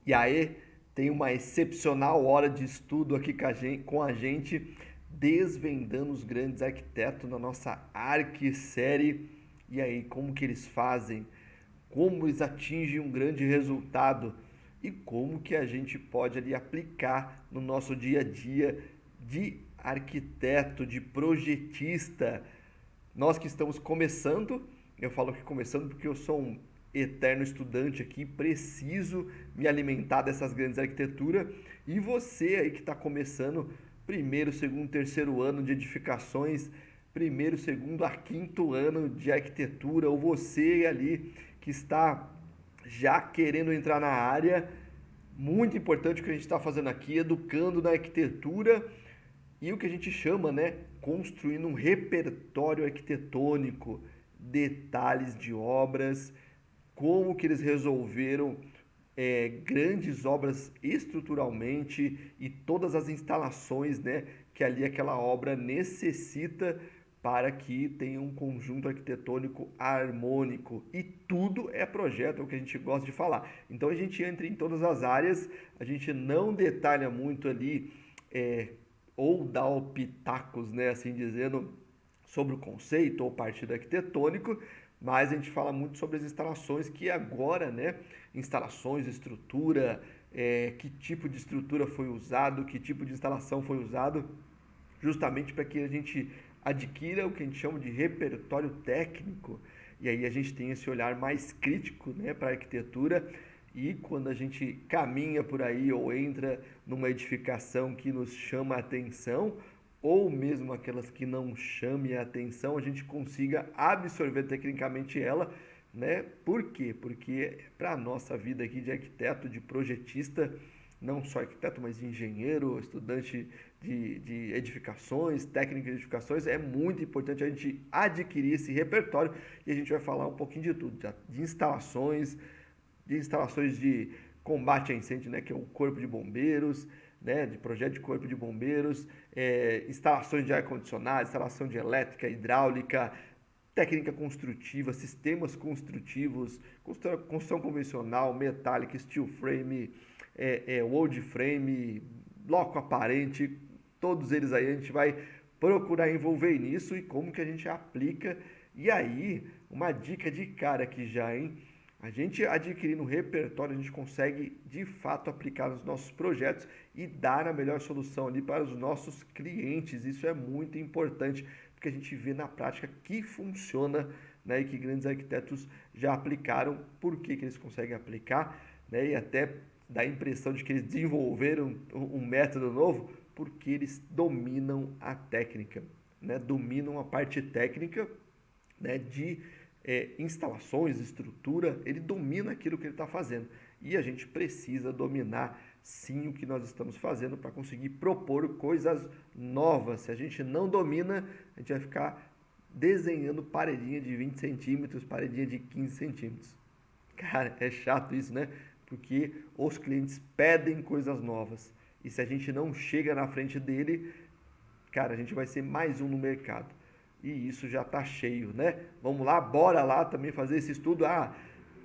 E aí, tem uma excepcional hora de estudo aqui com a gente, desvendando os grandes arquitetos na nossa Arquisérie. E aí, como que eles fazem? Como eles atingem um grande resultado? E como que a gente pode ali aplicar no nosso dia a dia de arquiteto, de projetista? Nós que estamos começando, eu falo que começando porque eu sou um eterno estudante aqui, preciso me alimentar dessas grandes arquiteturas. E você aí que está começando, primeiro, segundo, terceiro ano de edificações, primeiro, segundo a quinto ano de arquitetura, ou você ali que está já querendo entrar na área, muito importante o que a gente está fazendo aqui, educando na arquitetura e o que a gente chama, né, construindo um repertório arquitetônico, detalhes de obras, como que eles resolveram grandes obras estruturalmente e todas as instalações, né, que ali aquela obra necessita para que tenha um conjunto arquitetônico harmônico. E tudo é projeto, é o que a gente gosta de falar. Então a gente entra em todas as áreas, a gente não detalha muito ali ou dá pitacos, né, assim dizendo, sobre o conceito ou partido arquitetônico, mas a gente fala muito sobre as instalações que agora, né, instalações, estrutura, que tipo de estrutura foi usado, que tipo de instalação foi usado, justamente para que a gente adquira o que a gente chama de repertório técnico, e aí a gente tem esse olhar mais crítico, né, para a arquitetura. E quando a gente caminha por aí ou entra numa edificação que nos chama a atenção, ou mesmo aquelas que não chamem a atenção, a gente consiga absorver tecnicamente ela, né? Por quê? Porque para a nossa vida aqui de arquiteto, de projetista, não só arquiteto, mas engenheiro, estudante de edificações, técnico de edificações, é muito importante a gente adquirir esse repertório e a gente vai falar um pouquinho de tudo, de instalações de combate a incêndio, né, que é o corpo de bombeiros, né, de projeto de corpo de bombeiros, instalações de ar-condicionado, instalação de elétrica, hidráulica, técnica construtiva, sistemas construtivos, construção convencional, metálica, steel frame, wood frame, bloco aparente, todos eles aí a gente vai procurar envolver nisso e como que a gente aplica. E aí, uma dica de cara aqui já, hein? A gente adquirindo um repertório, a gente consegue de fato aplicar nos nossos projetos e dar a melhor solução ali para os nossos clientes. Isso é muito importante, porque a gente vê na prática que funciona, né, e que grandes arquitetos já aplicaram, por que que eles conseguem aplicar, né, e até dá a impressão de que eles desenvolveram um método novo, porque eles dominam a técnica, né, dominam a parte técnica, né, de instalações, estrutura, ele domina aquilo que ele está fazendo. E a gente precisa dominar sim o que nós estamos fazendo para conseguir propor coisas novas. Se a gente não domina, a gente vai ficar desenhando paredinha de 20 centímetros, paredinha de 15 centímetros. Cara, é chato isso, né? Porque os clientes pedem coisas novas. E se a gente não chega na frente dele, cara, a gente vai ser mais um no mercado. E isso já tá cheio, né? Vamos lá, bora lá também fazer esse estudo.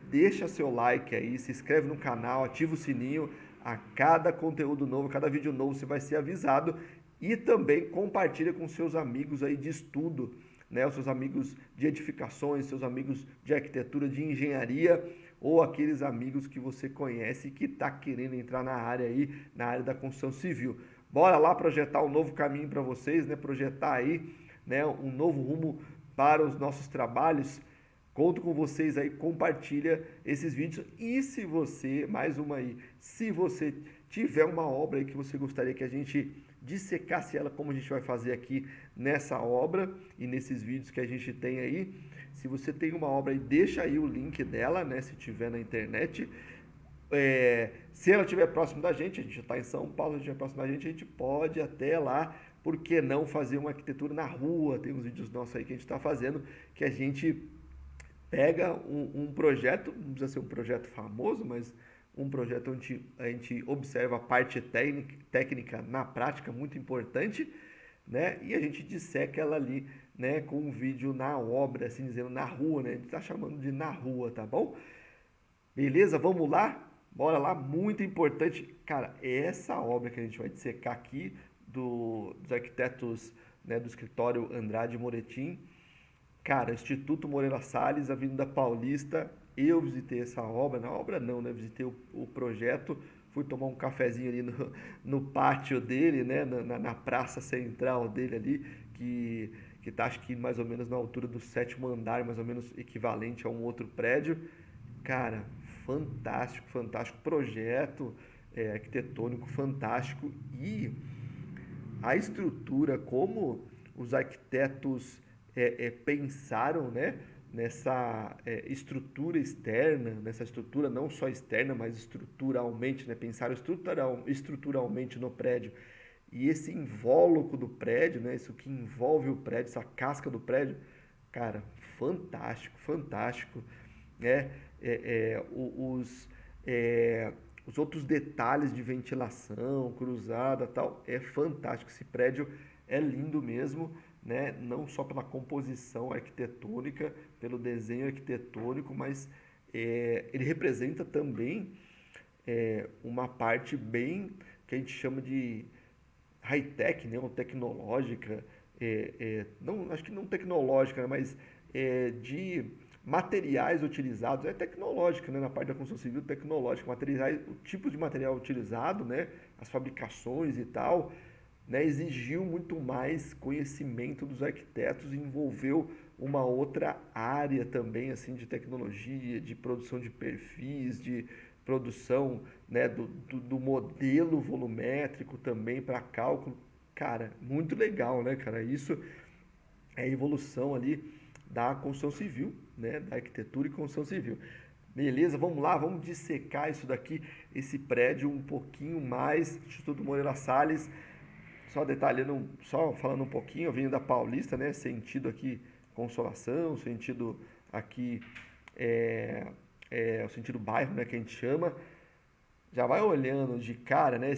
Deixa seu like aí, se inscreve no canal, ativa o sininho. A cada conteúdo novo, cada vídeo novo você vai ser avisado. E também compartilha com seus amigos aí de estudo, né? Os seus amigos de edificações, seus amigos de arquitetura, de engenharia, ou aqueles amigos que você conhece que está querendo entrar na área aí, na área da construção civil. Bora lá projetar um novo caminho para vocês, né? Projetar aí, né, um novo rumo para os nossos trabalhos. Conto com vocês aí, compartilha esses vídeos. E se você, mais uma aí, se você tiver uma obra aí que você gostaria que a gente dissecasse ela, como a gente vai fazer aqui nessa obra e nesses vídeos que a gente tem aí. Se você tem uma obra aí, deixa aí o link dela, né, se tiver na internet. Se ela estiver próximo da gente, a gente já está em São Paulo, a gente estiver próximo da gente, a gente pode até lá, por que não fazer uma arquitetura na rua? Tem uns vídeos nossos aí que a gente está fazendo, que a gente pega um projeto, não precisa ser um projeto famoso, mas um projeto onde a gente observa a parte técnica na prática, muito importante, né? E a gente disseca ela ali, né, com um vídeo na obra, assim dizendo, na rua, né? A gente está chamando de na rua, tá bom? Beleza? Vamos lá? Bora lá, muito importante. Cara, essa obra que a gente vai dissecar aqui dos arquitetos, né, do escritório Andrade Moretim, cara, Instituto Moreira Salles, Avenida Paulista, eu visitei essa obra, na obra não, né? Visitei o projeto, fui tomar um cafezinho ali no pátio dele, né? Na praça central dele ali, que tá acho que mais ou menos na altura do sétimo andar, mais ou menos equivalente a um outro prédio. Cara, fantástico, fantástico projeto, arquitetônico fantástico e a estrutura, como os arquitetos pensaram, né, nessa estrutura externa, nessa estrutura não só externa, mas estruturalmente, né, pensaram estruturalmente no prédio. E esse invólucro do prédio, né, isso que envolve o prédio, essa casca do prédio, cara, fantástico, fantástico, né? Os outros detalhes de ventilação, cruzada, tal, é fantástico. Esse prédio é lindo mesmo, né? Não só pela composição arquitetônica, pelo desenho arquitetônico, mas ele representa também uma parte bem que a gente chama de high-tech, né, ou tecnológica, não, acho que não tecnológica, né, mas de materiais utilizados, é tecnológica, né, na parte da construção civil, tecnológica, materiais, o tipo de material utilizado, né, as fabricações e tal, né, exigiu muito mais conhecimento dos arquitetos e envolveu uma outra área também, assim, de tecnologia, de produção de perfis, de produção, né, do modelo volumétrico também para cálculo. Cara, muito legal, né, cara? Isso é a evolução ali da construção civil, né, da arquitetura e construção civil. Beleza, vamos lá, vamos dissecar isso daqui, esse prédio um pouquinho mais. Instituto Moreira Salles, só detalhando, só falando um pouquinho, Avenida Paulista, né? Sentido aqui Consolação, sentido aqui é, o sentido bairro, né? Que a gente chama. Já vai olhando de cara, né?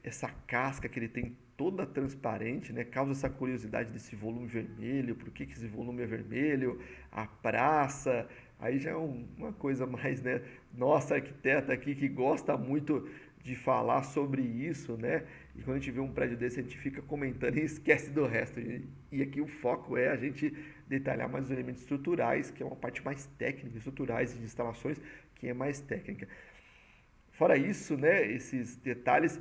Essa casca que ele tem toda transparente, né? Causa essa curiosidade desse volume vermelho. Por que esse volume é vermelho? A praça. Aí já é uma coisa mais, né? Nossa arquiteta aqui que gosta muito de falar sobre isso, né? E quando a gente vê um prédio desse, a gente fica comentando e esquece do resto. E aqui o foco é a gente detalhar mais os elementos estruturais, que é uma parte mais técnica, estruturais de instalações, que é mais técnica. Fora isso, né, esses detalhes,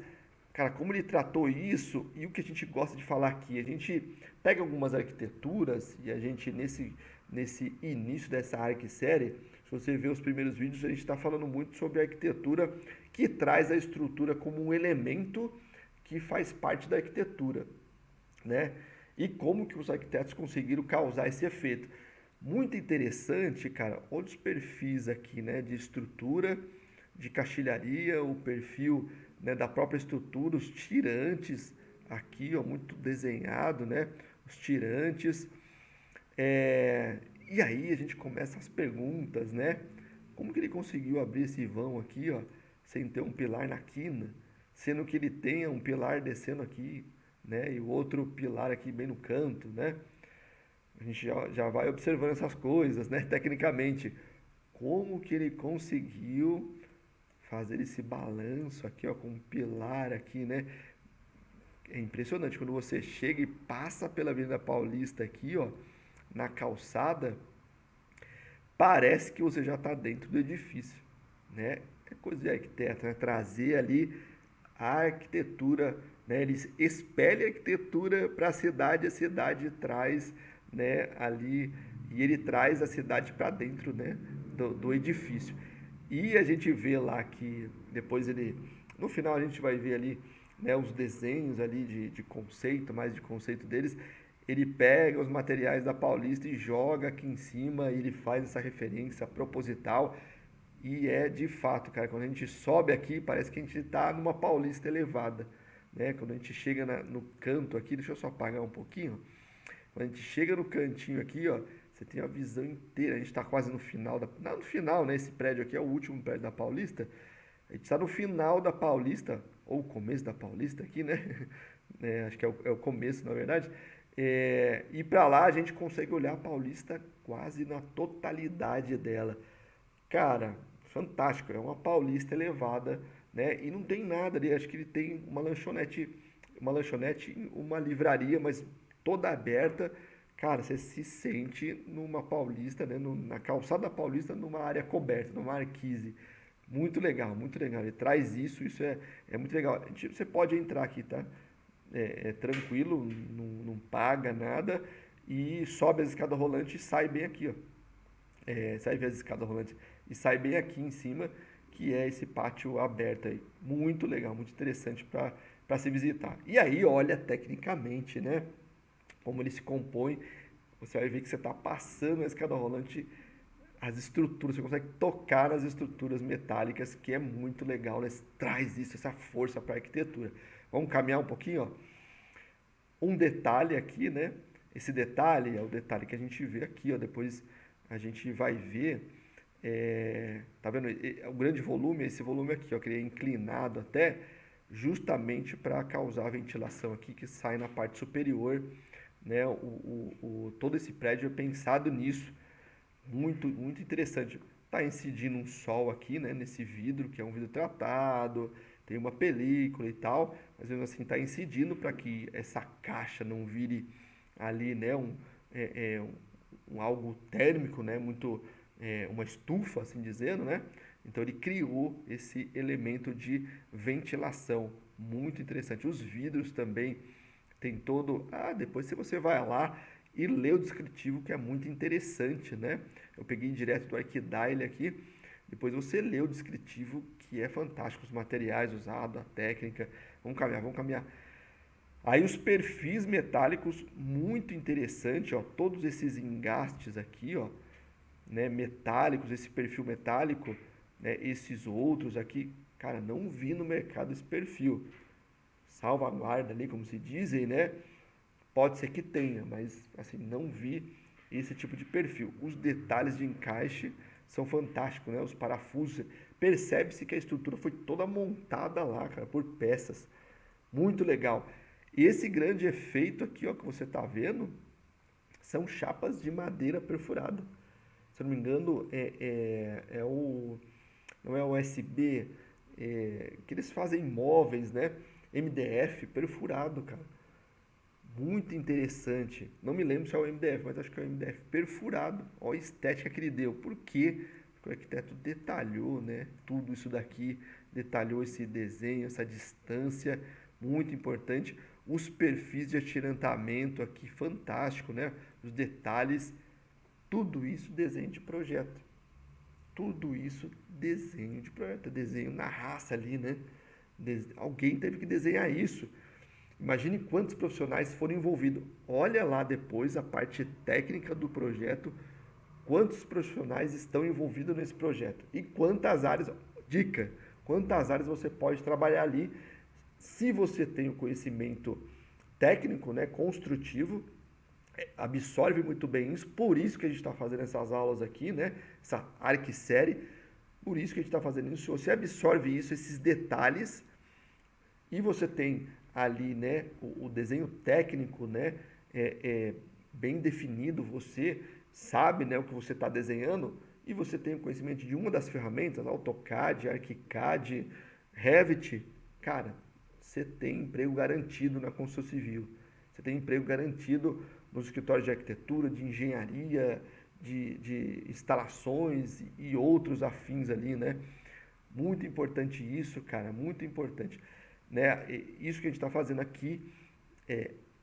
cara, como ele tratou isso e o que a gente gosta de falar aqui, a gente pega algumas arquiteturas e a gente nesse início dessa arquisérie, se você ver os primeiros vídeos, a gente está falando muito sobre a arquitetura que traz a estrutura como um elemento que faz parte da arquitetura, né? E como que os arquitetos conseguiram causar esse efeito. Muito interessante, cara, olha os perfis aqui, né, de estrutura, de caixilharia, o perfil, né, da própria estrutura, os tirantes aqui, ó, muito desenhado, né, os tirantes. E aí a gente começa as perguntas, né? Como que ele conseguiu abrir esse vão aqui, ó, sem ter um pilar na quina, sendo que ele tem um pilar descendo aqui, né, e o outro pilar aqui bem no canto, né? A gente já vai observando essas coisas, né? Tecnicamente, como que ele conseguiu fazer esse balanço aqui, ó, com um pilar aqui, né? É impressionante quando você chega e passa pela Avenida Paulista aqui, ó, na calçada, parece que você já está dentro do edifício, né? É coisa de arquiteto, né? Trazer ali a arquitetura, né? Ele espelha a arquitetura para a cidade traz, né? Ali e ele traz a cidade para dentro, né? Do edifício. E a gente vê lá que depois ele, no final a gente vai ver ali, né? Os desenhos ali de conceito, mais de conceito deles. Ele pega os materiais da Paulista e joga aqui em cima, e ele faz essa referência proposital. E é de fato, cara, quando a gente sobe aqui, parece que a gente está numa Paulista elevada, né? Quando a gente chega no canto aqui, deixa eu só apagar um pouquinho. Quando a gente chega no cantinho aqui, ó, você tem a visão inteira. A gente está quase no final não, no final, né? Esse prédio aqui é o último prédio da Paulista. A gente está no final da Paulista, ou começo da Paulista aqui, né? Acho que é o começo, na verdade. E para lá a gente consegue olhar a Paulista quase na totalidade dela. Cara, fantástico, é uma Paulista elevada, né? E não tem nada ali, acho que ele tem uma lanchonete, uma livraria, mas toda aberta. Cara, você se sente numa Paulista, né? Na calçada Paulista, numa área coberta, numa marquise. Muito legal, muito legal. Ele traz isso, é muito legal. Você pode entrar aqui, tá? É tranquilo, não paga nada e sobe as escadas rolantes e sai bem aqui, ó. Sai via as escadas rolantes e sai bem aqui em cima, que é esse pátio aberto aí. Muito legal, muito interessante para se visitar. E aí, olha tecnicamente, né? Como ele se compõe. Você vai ver que você está passando a escada rolante, as estruturas, você consegue tocar nas estruturas metálicas, que é muito legal, né? Traz isso, essa força para a arquitetura. Vamos caminhar um pouquinho, ó. Um detalhe aqui, né? Esse detalhe é o detalhe que a gente vê aqui, ó. Depois a gente vai ver, tá vendo? O grande volume, esse volume aqui, ó, que ele é inclinado até, justamente para causar a ventilação aqui que sai na parte superior, né? Todo esse prédio é pensado nisso, muito, muito interessante. Tá incidindo um sol aqui, né? Nesse vidro, que é um vidro tratado, tem uma película e tal, mas mesmo assim está incidindo para que essa caixa não vire ali, né? Um algo térmico, né? Muito uma estufa, assim dizendo, né? Então ele criou esse elemento de ventilação muito interessante. Os vidros também tem todo. Ah, depois se você vai lá e lê o descritivo, que é muito interessante, né? Eu peguei direto do Arquidile aqui. Depois você lê o descritivo, que é fantástico, os materiais usados, a técnica. Vamos caminhar, vamos caminhar. Aí os perfis metálicos, muito interessante, ó, todos esses engastes aqui, ó, né, metálicos, esse perfil metálico, né, esses outros aqui, cara, não vi no mercado esse perfil. Salvaguarda ali, como se dizem, né? Pode ser que tenha, mas assim, não vi esse tipo de perfil. Os detalhes de encaixe são fantásticos, né? Os parafusos, percebe-se que a estrutura foi toda montada lá, cara, por peças. Muito legal. E esse grande efeito aqui, ó, que você está vendo, são chapas de madeira perfurada. Se eu não me engano, não é o USB, que eles fazem móveis, né? MDF perfurado, cara. Muito interessante. Não me lembro se é o MDF, mas acho que é o MDF perfurado. Olha a estética que ele deu. Por quê? Porque o arquiteto detalhou, né? Tudo isso daqui, detalhou esse desenho, essa distância, muito importante. Os perfis de atirantamento aqui, fantástico, né? Os detalhes, tudo isso desenho de projeto. Tudo isso desenho de projeto, desenho na raça ali, né? Alguém teve que desenhar isso. Imagine quantos profissionais foram envolvidos. Olha lá depois a parte técnica do projeto, quantos profissionais estão envolvidos nesse projeto e quantas áreas, dica, quantas áreas você pode trabalhar ali se você tem o conhecimento técnico, né, construtivo, absorve muito bem isso, por isso que a gente está fazendo essas aulas aqui, né, essa arquisérie, por isso que a gente está fazendo isso, se você absorve isso, esses detalhes, e você tem ali, né, o desenho técnico, né, bem definido, você sabe, né, o que você está desenhando e você tem o conhecimento de uma das ferramentas, AutoCAD, ArchiCAD, Revit, cara, você tem emprego garantido na construção civil. Você tem emprego garantido nos escritórios de arquitetura, de engenharia, de instalações e outros afins ali, né? Muito importante isso, cara, muito importante. Né? Isso que a gente está fazendo aqui,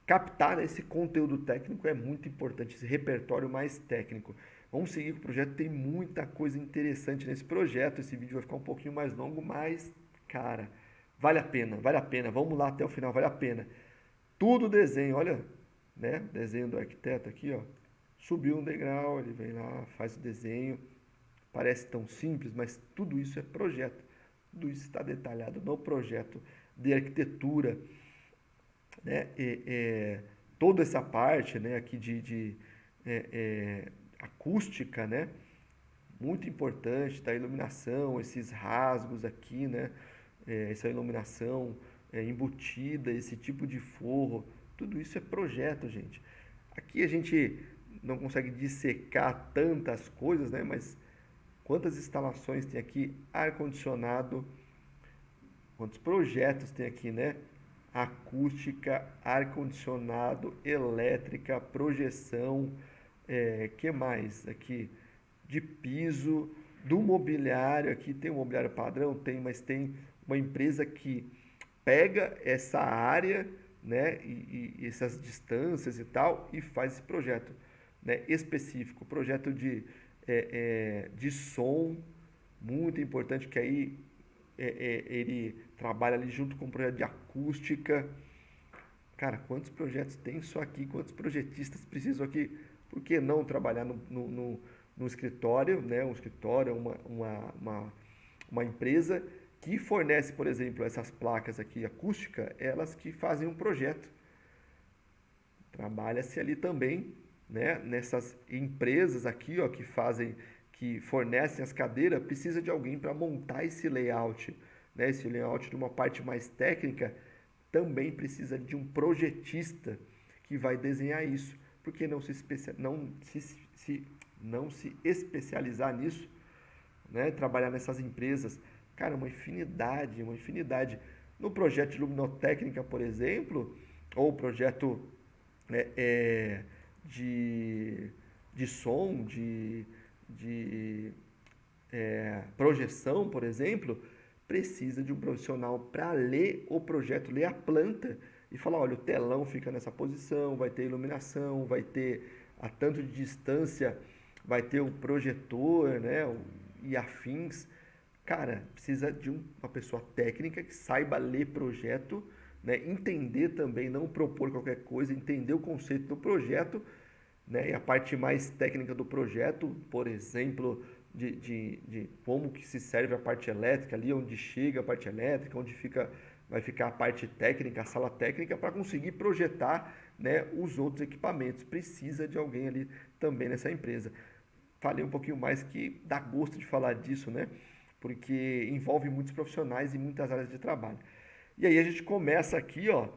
captar esse conteúdo técnico é muito importante, esse repertório mais técnico. Vamos seguir com o projeto, tem muita coisa interessante nesse projeto. Esse vídeo vai ficar um pouquinho mais longo, mas, cara, vale a pena, vale a pena. Vamos lá até o final, vale a pena. Tudo desenho, olha, né? Desenho do arquiteto aqui, ó. Subiu um degrau, ele vem lá, faz o desenho. Parece tão simples, mas tudo isso é projeto. Tudo isso está detalhado no projeto de arquitetura, né? Toda essa parte, né, aqui de acústica, né? Muito importante, da iluminação, esses rasgos aqui, né? Essa iluminação embutida, esse tipo de forro, tudo isso é projeto, gente. Aqui a gente não consegue dissecar tantas coisas, né? Mas quantas instalações tem aqui, ar-condicionado, quantos projetos tem aqui, né? Acústica, ar-condicionado, elétrica, projeção, que mais aqui? De piso, do mobiliário, aqui tem um mobiliário padrão, tem, mas tem uma empresa que pega essa área, né, e essas distâncias e tal, e faz esse projeto, né, específico, projeto de som, muito importante, que aí ele trabalha ali junto com o projeto de acústica. Cara, quantos projetos tem isso aqui? Quantos projetistas precisam aqui? Por que não trabalhar no escritório, né? Um escritório, uma empresa que fornece, por exemplo, essas placas aqui acústica, elas que fazem um projeto. Trabalha-se ali também, né? Nessas empresas aqui, ó, que fornecem as cadeiras, precisa de alguém para montar esse layout, né? Esse layout de uma parte mais técnica também precisa de um projetista que vai desenhar isso. Por que não se especializar nisso, né? Trabalhar nessas empresas? Cara, uma infinidade, uma infinidade. No projeto de luminotécnica, por exemplo, ou projeto né, de som, de projeção, por exemplo, precisa de um profissional para ler o projeto, ler a planta e falar, olha, o telão fica nessa posição, vai ter iluminação, vai ter a tanto de distância, vai ter o projetor, né, e afins. Cara, precisa de uma pessoa técnica que saiba ler projeto, né, entender também, não propor qualquer coisa, entender o conceito do projeto, né, e a parte mais técnica do projeto, por exemplo, de como que se serve a parte elétrica, ali onde chega a parte elétrica, onde vai ficar a parte técnica, a sala técnica, para conseguir projetar, né, os outros equipamentos. Precisa de alguém ali também nessa empresa. Falei um pouquinho mais que dá gosto de falar disso, né? Porque envolve muitos profissionais e muitas áreas de trabalho. E aí a gente começa aqui, ó,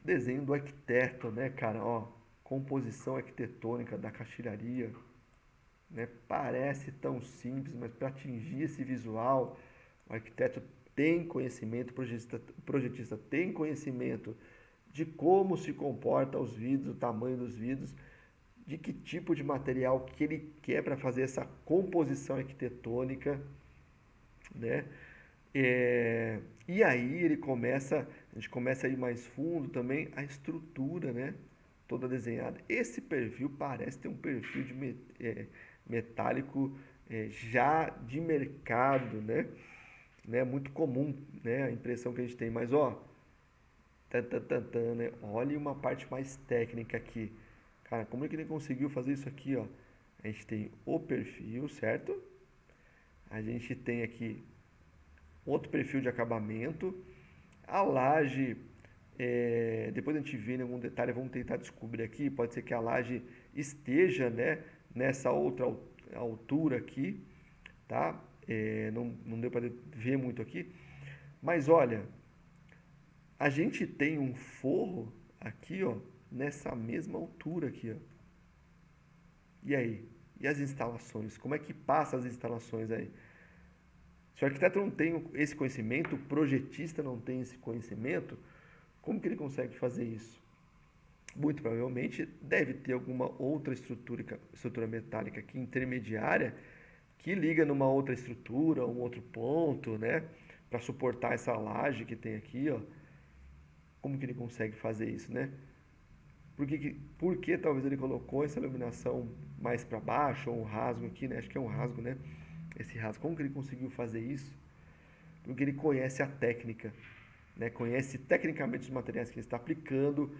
desenho do arquiteto, né, cara, ó, composição arquitetônica da caixilharia, né? Parece tão simples, mas para atingir esse visual, o arquiteto tem conhecimento, o projetista tem conhecimento de como se comporta os vidros, o tamanho dos vidros, de que tipo de material que ele quer para fazer essa composição arquitetônica, né? E aí a gente começa a ir mais fundo também, a estrutura, né? Toda desenhada. Esse perfil parece ter um perfil metálico já de mercado, né? Muito comum, né? A impressão que a gente tem. Mas, ó, né? Olha uma parte mais técnica aqui. Cara, como é que ele conseguiu fazer isso aqui, ó? A gente tem o perfil, certo? A gente tem aqui outro perfil de acabamento. A laje, depois a gente vê em algum detalhe, vamos tentar descobrir aqui. Pode ser que a laje esteja, né, nessa outra altura aqui, tá? Não deu para ver muito aqui. Mas olha, a gente tem um forro aqui, ó, nessa mesma altura aqui, ó. E aí? E as instalações? Como é que passa as instalações aí? Se o arquiteto não tem esse conhecimento, o projetista não tem esse conhecimento, como que ele consegue fazer isso? Muito provavelmente deve ter alguma outra estrutura metálica aqui intermediária que liga numa outra estrutura, um outro ponto, né? Para suportar essa laje que tem aqui, ó. Como que ele consegue fazer isso, né? Por que talvez ele colocou essa iluminação mais para baixo, ou um rasgo aqui, né? Acho que é um rasgo, né? Esse rasgo. Como que ele conseguiu fazer isso? Porque ele conhece a técnica, né? Conhece tecnicamente os materiais que ele está aplicando.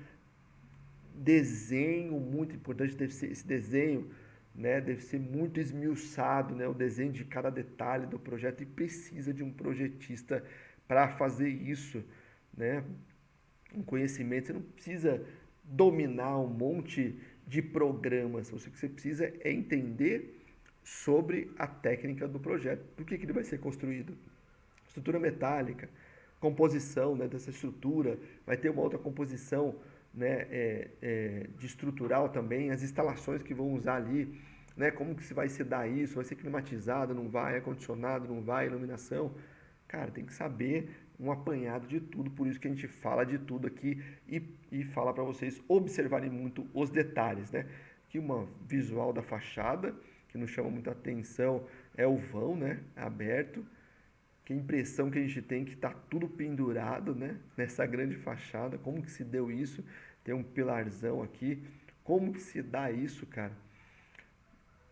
Desenho muito importante, deve ser esse desenho, né? Deve ser muito esmiuçado, né? O desenho de cada detalhe do projeto e precisa de um projetista para fazer isso, né? Um conhecimento, você não precisa dominar um monte de programas, o que você precisa é entender sobre a técnica do projeto, do que ele vai ser construído. Estrutura metálica, composição, né, dessa estrutura, vai ter uma outra composição, né, de estrutural também, as instalações que vão usar ali, né? Como que se vai se dar isso? Vai ser climatizado, não vai? Ar-condicionado, não vai? Iluminação? Cara, tem que saber um apanhado de tudo, por isso que a gente fala de tudo aqui e fala para vocês observarem muito os detalhes, né? Aqui uma visual da fachada, que nos chama muita atenção, é o vão, né? Aberto. Que impressão que a gente tem que está tudo pendurado, né? Nessa grande fachada. Como que se deu isso? Tem um pilarzão aqui. Como que se dá isso, cara?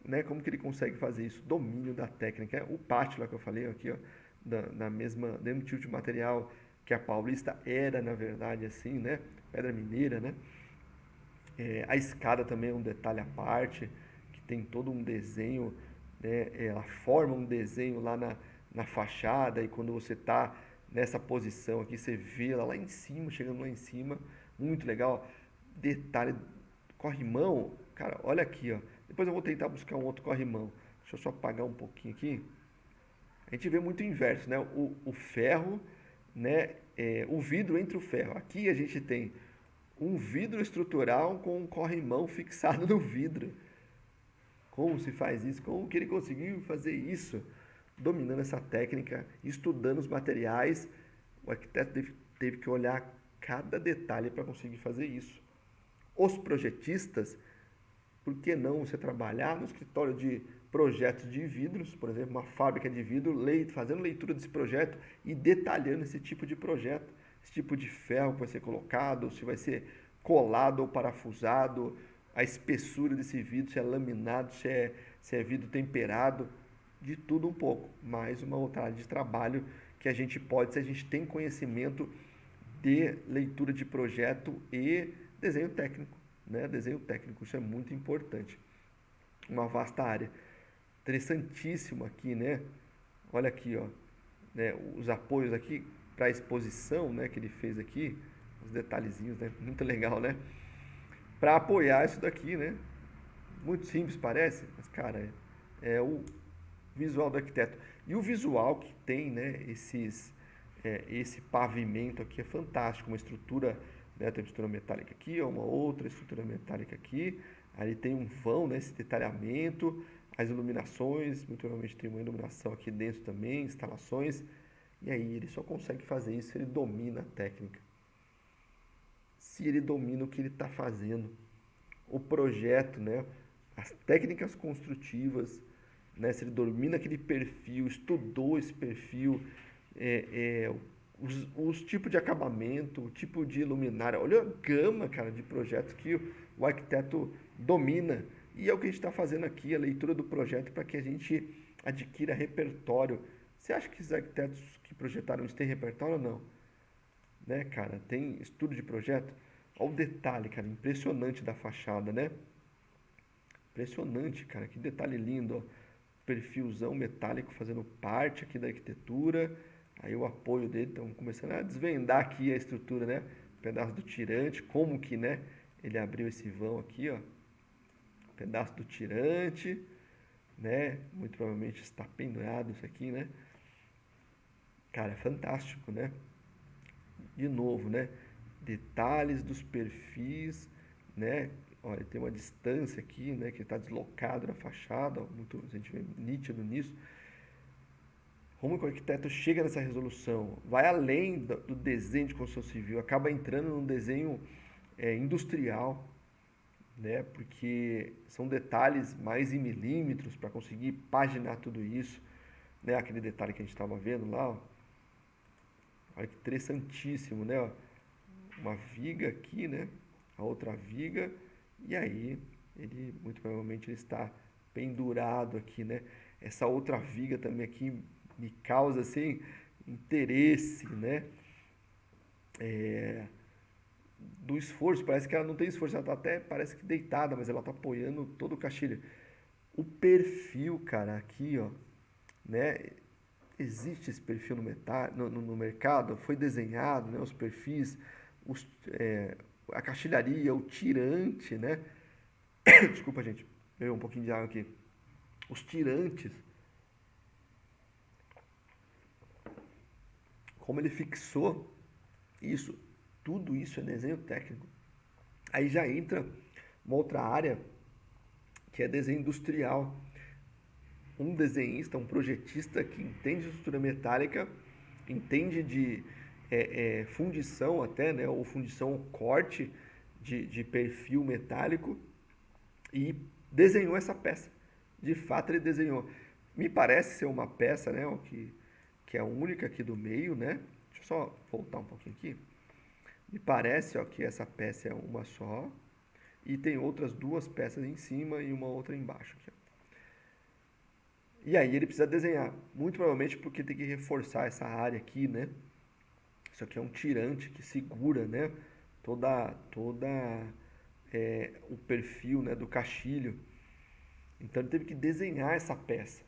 Né? Como que ele consegue fazer isso? Domínio da técnica. O pátio lá que eu falei aqui, ó, da mesma, mesmo tipo de material que a Paulista era, na verdade, assim, né? Pedra mineira, né? A escada também é um detalhe à parte, que tem todo um desenho, né? Ela forma um desenho lá na fachada e quando você está nessa posição aqui, você vê ela lá em cima, chegando lá em cima, muito legal. Detalhe, corrimão, cara, olha aqui, ó. Depois eu vou tentar buscar um outro corrimão. Deixa eu só apagar um pouquinho aqui. A gente vê muito o inverso, né? O ferro, né? O vidro entre o ferro. Aqui a gente tem um vidro estrutural com um corrimão fixado no vidro. Como se faz isso? Como que ele conseguiu fazer isso? Dominando essa técnica, estudando os materiais, o arquiteto teve que olhar cada detalhe para conseguir fazer isso. Os projetistas, por que não você trabalhar no escritório de projetos de vidros, por exemplo, uma fábrica de vidro, fazendo leitura desse projeto e detalhando esse tipo de projeto, esse tipo de ferro que vai ser colocado, se vai ser colado ou parafusado, a espessura desse vidro, se é laminado, se é vidro temperado, de tudo um pouco. Mais uma outra área de trabalho que a gente pode, se a gente tem conhecimento de leitura de projeto e desenho técnico, né? Desenho técnico, isso é muito importante. Uma vasta área. Interessantíssimo aqui, né? Olha aqui, ó, né? Os apoios aqui para a exposição, né? Que ele fez aqui, os detalhezinhos, né? Muito legal, né? Para apoiar isso daqui, né? Muito simples, parece, mas cara, é o visual do arquiteto. E o visual que tem, né? Esse pavimento aqui é fantástico, uma estrutura, né? Tem uma estrutura metálica aqui, ó, uma outra estrutura metálica aqui. Ali tem um vão, né? Esse detalhamento, as iluminações, muito provavelmente tem uma iluminação aqui dentro também, instalações. E aí ele só consegue fazer isso se ele domina a técnica. Se ele domina o que ele está fazendo. O projeto, né? As técnicas construtivas, né? Se ele domina aquele perfil, estudou esse perfil, os tipos de acabamento, o tipo de luminária. Olha a gama, cara, de projetos que o arquiteto domina. E é o que a gente está fazendo aqui, a leitura do projeto para que a gente adquira repertório. Você acha que esses arquitetos que projetaram isso têm repertório ou não? Né, cara? Tem estudo de projeto? Olha o detalhe, cara, impressionante da fachada, né? Impressionante, cara, que detalhe lindo, ó. Perfilzão metálico fazendo parte aqui da arquitetura. Aí o apoio dele, estão começando a desvendar aqui a estrutura, né? Pedaço do tirante, como que, né? Ele abriu esse vão aqui, ó. Pedaço do tirante, né? Muito provavelmente está pendurado isso aqui, né? Cara, é fantástico, né? De novo, né? Detalhes dos perfis, né? Olha, tem uma distância aqui, né? Que está deslocado na fachada, ó, muito, a gente vê nítido nisso. Como que o arquiteto chega nessa resolução? Vai além do desenho de construção civil, acaba entrando num desenho industrial, né? Porque são detalhes mais em milímetros para conseguir paginar tudo isso, né? Aquele detalhe que a gente estava vendo lá, ó. Olha que interessantíssimo, né? Uma viga aqui, né? A outra viga, e aí ele muito provavelmente ele está pendurado aqui, né? Essa outra viga também aqui me causa assim interesse, né? Do esforço, parece que ela não tem esforço, ela tá até parece que deitada, mas ela tá apoiando todo o caixilho. O perfil, cara, aqui, ó, né? Existe esse perfil no mercado, foi desenhado, né? Os perfis, os, a caixilharia, o tirante, né? Desculpa, gente, veio um pouquinho de água aqui. Os tirantes, como ele fixou isso, tudo isso é desenho técnico. Aí já entra uma outra área que é desenho industrial. Um desenhista, um projetista que entende de estrutura metálica, entende de fundição até, né, ou fundição corte de perfil metálico e desenhou essa peça. De fato, ele desenhou. Me parece ser uma peça, né, que é a única aqui do meio, né? Deixa eu só voltar um pouquinho aqui. Me parece, ó, que essa peça é uma só e tem outras duas peças em cima e uma outra embaixo aqui, ó. E aí ele precisa desenhar, muito provavelmente porque tem que reforçar essa área aqui, né? Isso aqui é um tirante que segura, né? Toda o perfil, né, do caixilho. Então ele teve que desenhar essa peça.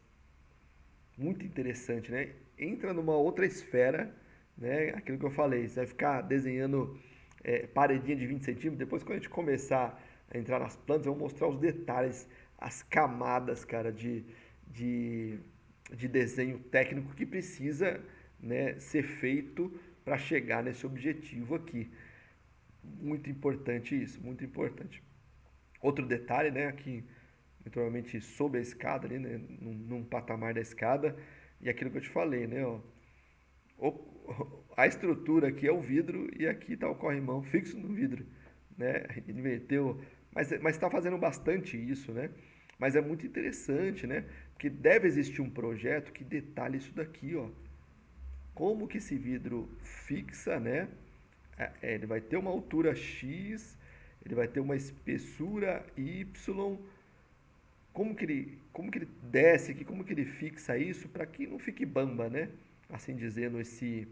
Muito interessante, né? Entra numa outra esfera, né? Aquilo que eu falei, você vai ficar desenhando paredinha de 20 centímetros. Depois, quando a gente começar a entrar nas plantas, eu vou mostrar os detalhes, as camadas, cara, de, de desenho técnico que precisa, né, ser feito para chegar nesse objetivo aqui. Muito importante isso, muito importante. Outro detalhe, né, aqui, naturalmente, sob a escada, ali, né, num patamar da escada, e aquilo que eu te falei, né, ó, a estrutura aqui é o vidro e aqui está o corrimão fixo no vidro, né, inverteu, mas está fazendo bastante isso, né, mas é muito interessante, né, porque deve existir um projeto que detalhe isso daqui, ó, como que esse vidro fixa, né, ele vai ter uma altura X, ele vai ter uma espessura Y, como que ele desce aqui, como que ele fixa isso para que não fique bamba, né? Assim dizendo, esse,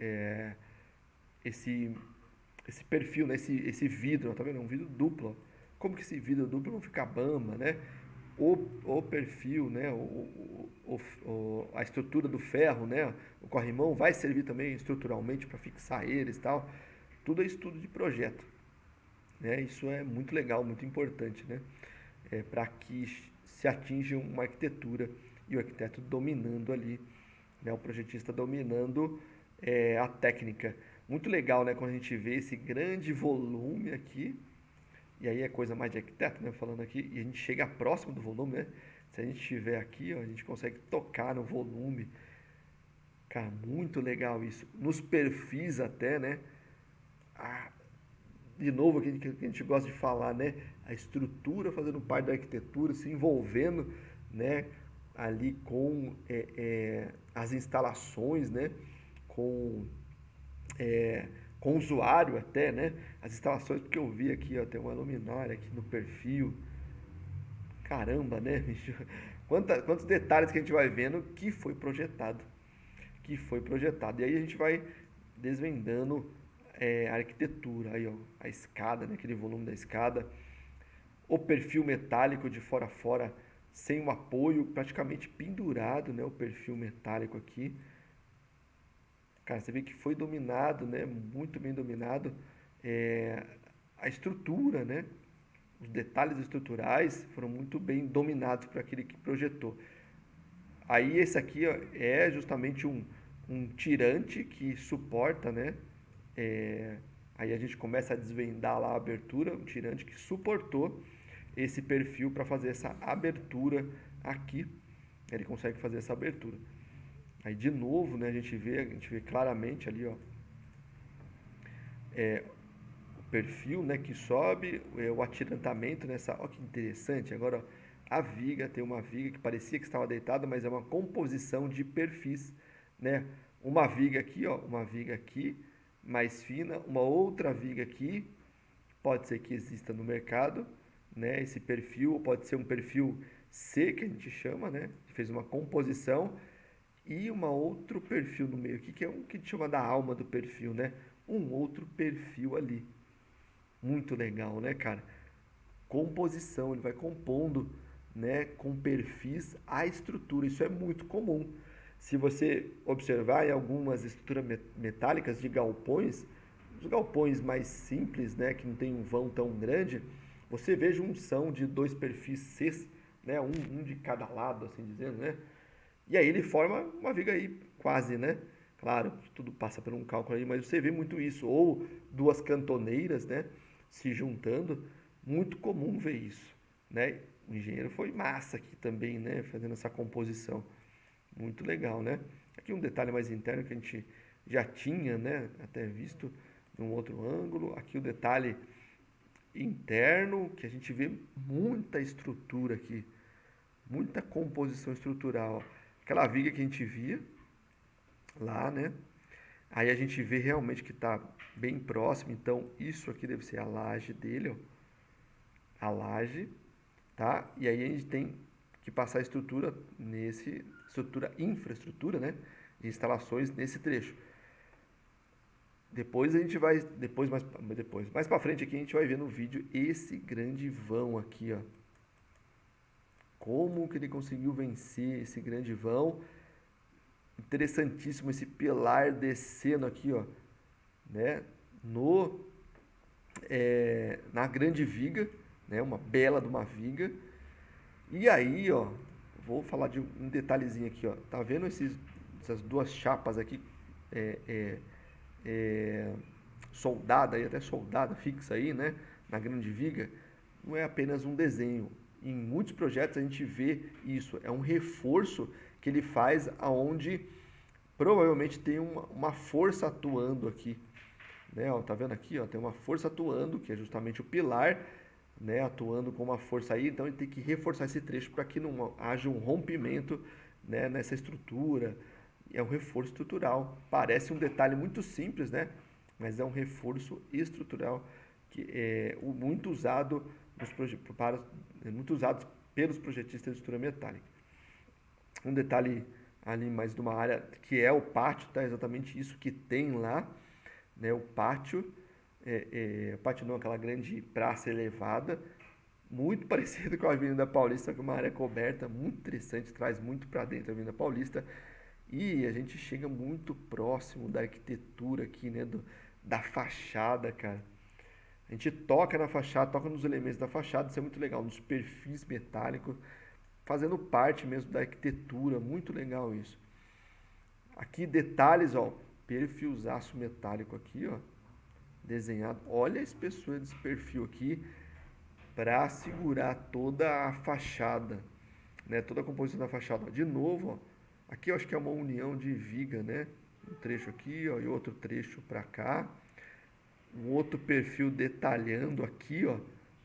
é, esse, esse perfil, né? Esse vidro, tá vendo? É um vidro duplo. Ó. Como que esse vidro duplo não fica bamba, né? O perfil, né? A estrutura do ferro, né? O corrimão vai servir também estruturalmente para fixar eles e tal. Tudo é estudo de projeto, né? Isso é muito legal, muito importante, né? Para que se atinja uma arquitetura e o arquiteto dominando ali, né? O projetista dominando a técnica. Muito legal, né? Quando a gente vê esse grande volume aqui, e aí é coisa mais de arquiteto, né? Falando aqui, e a gente chega próximo do volume, né? Se a gente estiver aqui, ó, a gente consegue tocar no volume. Cara, muito legal isso. Nos perfis até, né? Ah, de novo, aquilo que a gente gosta de falar, né? A estrutura fazendo parte da arquitetura, se envolvendo, né? Ali com as instalações, né? Com, com o usuário até, né? As instalações, porque eu vi aqui, ó, tem uma luminária aqui no perfil. Caramba, né? Quantos detalhes que a gente vai vendo que foi projetado. Que foi projetado. E aí a gente vai desvendando a arquitetura, aí, ó, a escada, né, aquele volume da escada, o perfil metálico de fora a fora, sem um apoio, praticamente pendurado, né, o perfil metálico aqui. Cara, você vê que foi dominado, né, muito bem dominado, a estrutura, né, os detalhes estruturais foram muito bem dominados por aquele que projetou. Aí esse aqui, ó, é justamente um tirante que suporta, né, aí a gente começa a desvendar lá a abertura, um tirante que suportou esse perfil para fazer essa abertura aqui. Ele consegue fazer essa abertura. Aí de novo, né, a gente vê claramente ali, ó, o perfil, né, que sobe, o atirantamento nessa, ó que interessante. Agora, ó, a viga, tem uma viga que parecia que estava deitada, mas é uma composição de perfis, né? Uma viga aqui, ó, uma viga aqui, mais fina, uma outra viga aqui, pode ser que exista no mercado, né? Esse perfil, pode ser um perfil C que a gente chama, né? Fez uma composição e um outro perfil no meio aqui, que é um que a gente chama da alma do perfil, né? Um outro perfil ali. Muito legal, né, cara? Composição, ele vai compondo, né, com perfis a estrutura. Isso é muito comum. Se você observar em algumas estruturas metálicas de galpões, os galpões mais simples, né, que não tem um vão tão grande, você vê junção de dois perfis Cs, né, um de cada lado, assim dizendo, né? E aí ele forma uma viga aí quase, né? Claro, tudo passa por um cálculo aí, mas você vê muito isso. Ou duas cantoneiras, né, se juntando, Muito comum ver isso, né? O engenheiro foi massa aqui também, né? Fazendo essa composição. Muito legal, né? Aqui um detalhe mais interno que a gente já tinha, né? Até visto num outro ângulo. Aqui o detalhe interno, que a gente vê muita estrutura aqui, muita composição estrutural. Aquela viga que a gente via lá, né? Aí a gente vê realmente que está bem próximo, então isso aqui deve ser a laje dele, ó. A laje, tá? E aí a gente tem que passar a infraestrutura, né? De instalações nesse trecho. Depois a gente vai, mais para frente aqui a gente vai ver no vídeo esse grande vão aqui, ó. Como que ele conseguiu vencer esse grande vão? Interessantíssimo esse pilar descendo aqui, ó, né? No Na grande viga, né? Uma bela de uma viga. E aí, ó, vou falar de um detalhezinho aqui, ó. Tá vendo essas duas chapas aqui, é, é, é, soldada aí, até soldada fixa aí, né? Na grande viga, não é apenas um desenho. Em muitos projetos a gente vê isso. É um reforço que ele faz aonde provavelmente tem uma força atuando aqui, né? Ó, tá vendo aqui, ó, tem uma força atuando, que é justamente o pilar, né, atuando com uma força aí, então ele tem que reforçar esse trecho para que não haja um rompimento, né, nessa estrutura. É um reforço estrutural. Parece um detalhe muito simples, né? Mas é um reforço estrutural que é muito usado muito usado pelos projetistas de estrutura metálica. Um detalhe ali mais de uma área que é o pátio, tá? Exatamente isso que tem lá, né? O pátio, o pátio não, aquela grande praça elevada, muito parecido com a Avenida Paulista, com uma área coberta, muito interessante, traz muito para dentro da Avenida Paulista. E a gente chega muito próximo da arquitetura aqui, né? Da fachada, cara. A gente toca na fachada, toca nos elementos da fachada, isso é muito legal, nos perfis metálicos, fazendo parte mesmo da arquitetura, muito legal isso. Aqui detalhes, ó, perfilzaço metálico aqui, ó, desenhado. Olha a espessura desse perfil aqui para segurar toda a fachada, né? Toda a composição da fachada. De novo, ó, aqui eu acho que é uma união de viga, né? Um trecho aqui, ó, e outro trecho para cá. Um outro perfil detalhando aqui, ó,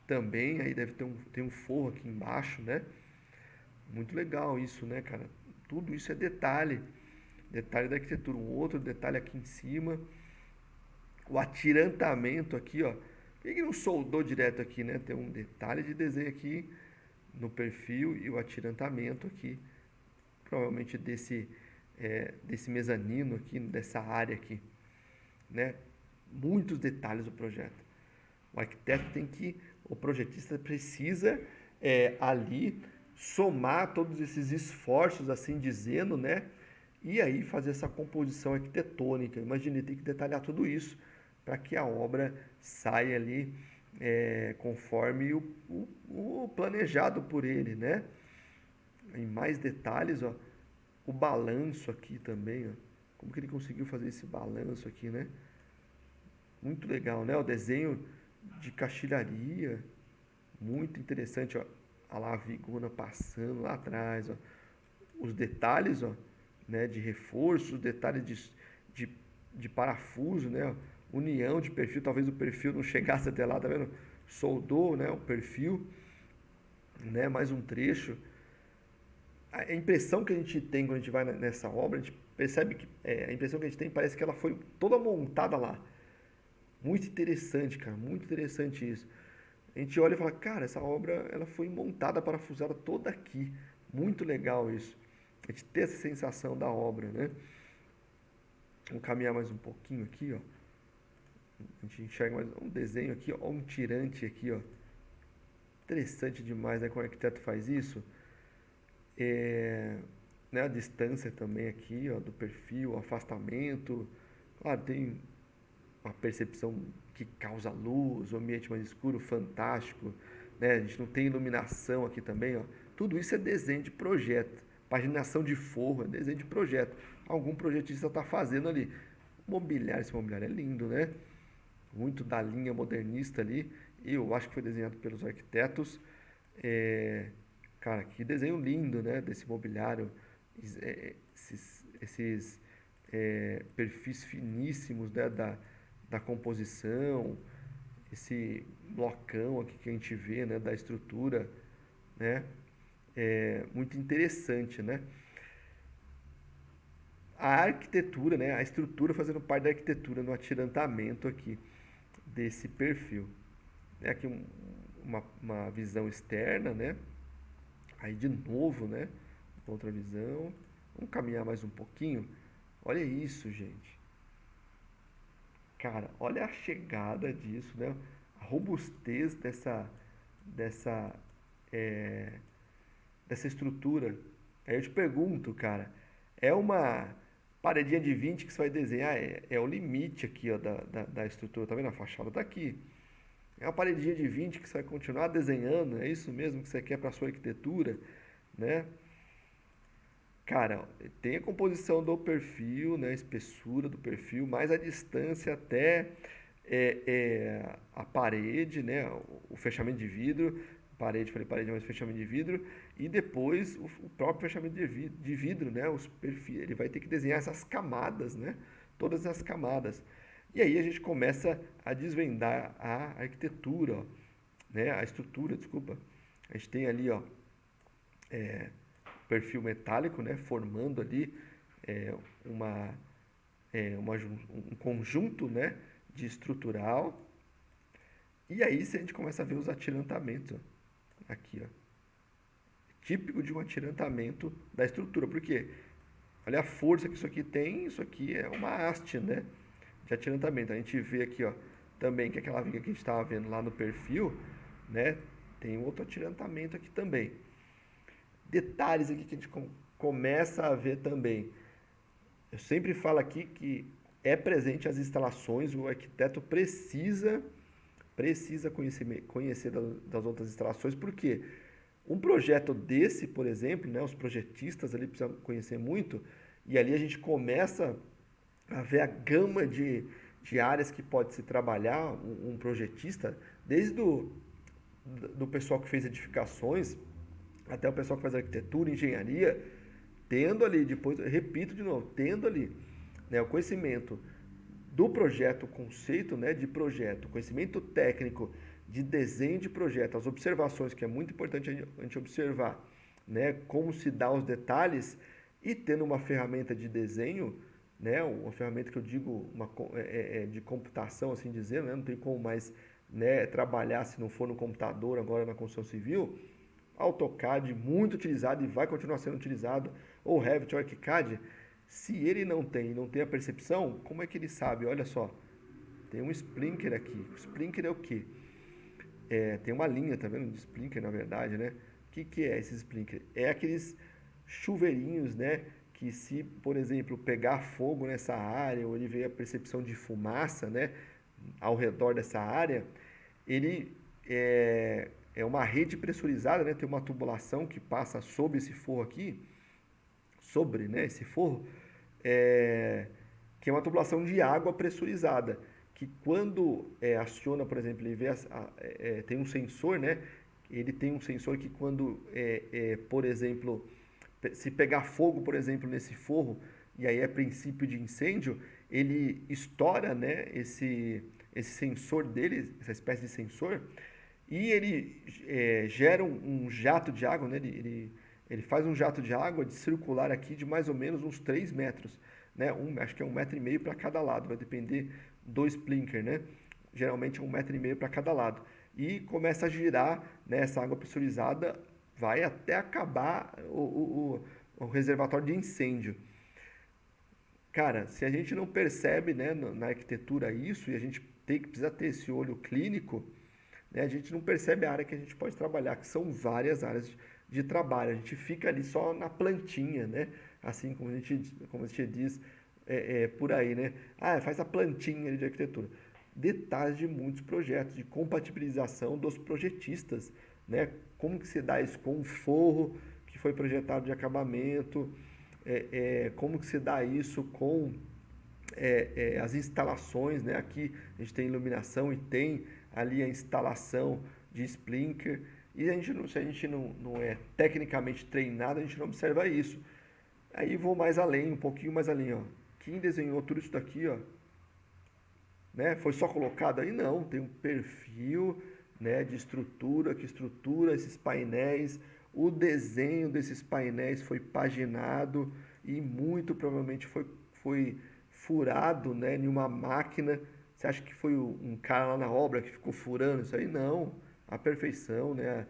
também. Aí deve ter tem um forro aqui embaixo, né? Muito legal isso, né, cara? Tudo isso é detalhe. Detalhe da arquitetura. Um outro detalhe aqui em cima. O atirantamento aqui, ó. Por que não soldou direto aqui, né? Tem um detalhe de desenho aqui no perfil e o atirantamento aqui. Provavelmente desse mezanino aqui, dessa área aqui, né? Muitos detalhes do projeto. O arquiteto o projetista precisa ali somar todos esses esforços, assim dizendo, né? E aí fazer essa composição arquitetônica. Imagina, ele tem que detalhar tudo isso para que a obra saia ali conforme o planejado por ele, né? Em mais detalhes, ó, o balanço aqui também, ó. Como que ele conseguiu fazer esse balanço aqui, né? Muito legal, né? O desenho de caixilharia, muito interessante, ó. A lá a vigona passando lá atrás, ó. Os detalhes, ó, né, de reforço, os detalhes de, de parafuso, né? União de perfil, talvez o perfil não chegasse até lá, tá vendo? Soldou, né, o perfil, né? Mais um trecho. A impressão que a gente tem quando a gente vai nessa obra, a gente percebe que a impressão que a gente tem parece que ela foi toda montada lá. Muito interessante, cara, muito interessante isso. A gente olha e fala, cara, essa obra ela foi montada, parafusada toda aqui. Muito legal isso. A gente ter essa sensação da obra, né? Vamos caminhar mais um pouquinho aqui, ó. A gente enxerga mais um desenho aqui, ó, um tirante aqui, ó. Interessante demais, né? Como o arquiteto faz isso. Né, a distância também aqui, ó, do perfil, o afastamento. Claro, tem uma percepção que causa luz, o ambiente mais escuro, fantástico, né? A gente não tem iluminação aqui também, ó. Tudo isso é desenho de projeto. Paginação de forro é desenho de projeto. Algum projetista está fazendo ali. Mobiliário, esse mobiliário é lindo, né? Muito da linha modernista ali. Eu acho que foi desenhado pelos arquitetos. É, cara, que desenho lindo, né? Desse mobiliário, esses perfis finíssimos, né? Da composição, esse blocão aqui que a gente vê, né? Da estrutura, né? É muito interessante, né? A arquitetura, né? A estrutura fazendo parte da arquitetura no atirantamento aqui desse perfil. É aqui uma visão externa, né? Aí de novo, né? Outra visão. Vamos caminhar mais um pouquinho. Olha isso, gente. Cara, olha a chegada disso, né? A robustez dessa, é, dessa estrutura. Aí eu te pergunto, cara, é uma paredinha de 20 que você vai desenhar? É o limite aqui, ó, da estrutura. Tá vendo? A fachada tá aqui. É uma paredinha de 20 que você vai continuar desenhando. É isso mesmo que você quer para sua arquitetura, né? Cara, tem a composição do perfil, né, a espessura do perfil, mais a distância até a parede, né, o fechamento de vidro, parede, falei parede, mas fechamento de vidro, e depois o próprio fechamento de vidro, né, os perfis, ele vai ter que desenhar essas camadas, né, todas as camadas. E aí a gente começa a desvendar a arquitetura, ó, né, a estrutura, desculpa. A gente tem ali, ó, perfil metálico, né, formando ali é, uma, um conjunto, né, de estrutural. E aí se a gente começa a ver os atirantamentos, ó, aqui, ó, típico de um atirantamento da estrutura, porque olha a força que isso aqui é uma haste, né, de atirantamento. A gente vê aqui, ó, também que aquela viga que a gente estava vendo lá no perfil, né, tem outro atirantamento aqui também. Detalhes aqui que a gente começa a ver também. Eu sempre falo aqui que é presente as instalações, o arquiteto precisa conhecer das outras instalações, porque um projeto desse, por exemplo, né, os projetistas ali precisam conhecer muito, e ali a gente começa a ver a gama de áreas que pode se trabalhar um projetista, desde do pessoal que fez edificações, até o pessoal que faz arquitetura, engenharia, tendo ali, depois, repito de novo, tendo ali, né, o conhecimento do projeto, o conceito, né, de projeto, o conhecimento técnico de desenho de projeto, as observações, que é muito importante a gente observar, né, como se dá os detalhes, e tendo uma ferramenta de desenho, né, uma ferramenta que eu digo de computação, assim dizendo, né, não tem como mais, né, trabalhar se não for no computador agora na construção civil. AutoCAD, muito utilizado e vai continuar sendo utilizado, ou Revit ou ArchiCAD, se ele não tem a percepção, como é que ele sabe? Olha só, tem um Splinker aqui. O Splinker é o quê? Tem uma linha, tá vendo? De Splinker, na verdade, né? Que é esse Splinker? É aqueles chuveirinhos, né? Que se, por exemplo, pegar fogo nessa área, ou ele vê a percepção de fumaça, né? Ao redor dessa área, ele é uma rede pressurizada, né? Tem uma tubulação que passa sob esse forro aqui, sobre, né, esse forro, é, que é uma tubulação de água pressurizada, que quando aciona, por exemplo, ele vê tem um sensor, né? Ele tem um sensor que quando, por exemplo, se pegar fogo, por exemplo, nesse forro, e aí é princípio de incêndio, ele estoura, né, esse sensor dele, essa espécie de sensor, e ele gera um jato de água, né? Ele faz um jato de água de circular aqui de mais ou menos uns 3 metros, né? Acho que é 1,5 m para cada lado, vai depender do Splinker, né? Geralmente é 1,5 m para cada lado. E começa a girar, né? Essa água pressurizada vai até acabar o reservatório de incêndio. Cara, se a gente não percebe, né, na arquitetura isso, e a gente precisa ter esse olho clínico, né, a gente não percebe a área que a gente pode trabalhar, que são várias áreas de trabalho. A gente fica ali só na plantinha, né? Assim como a gente diz por aí, né? Ah, faz a plantinha de arquitetura. Detalhes de muitos projetos, de compatibilização dos projetistas, né? Como que se dá isso com o forro que foi projetado de acabamento, como que se dá isso com as instalações, né? Aqui a gente tem iluminação e tem ali a instalação de sprinkler. E se a gente não é tecnicamente treinado, a gente não observa isso. Aí vou mais além, um pouquinho mais além, ó. Quem desenhou tudo isso daqui, ó, né? Foi só colocado aí? Não, tem um perfil, né, de estrutura, que estrutura esses painéis. O desenho desses painéis foi paginado e muito provavelmente foi furado, né, em uma máquina. Você acha que foi um cara lá na obra que ficou furando isso aí? Não, a perfeição, né,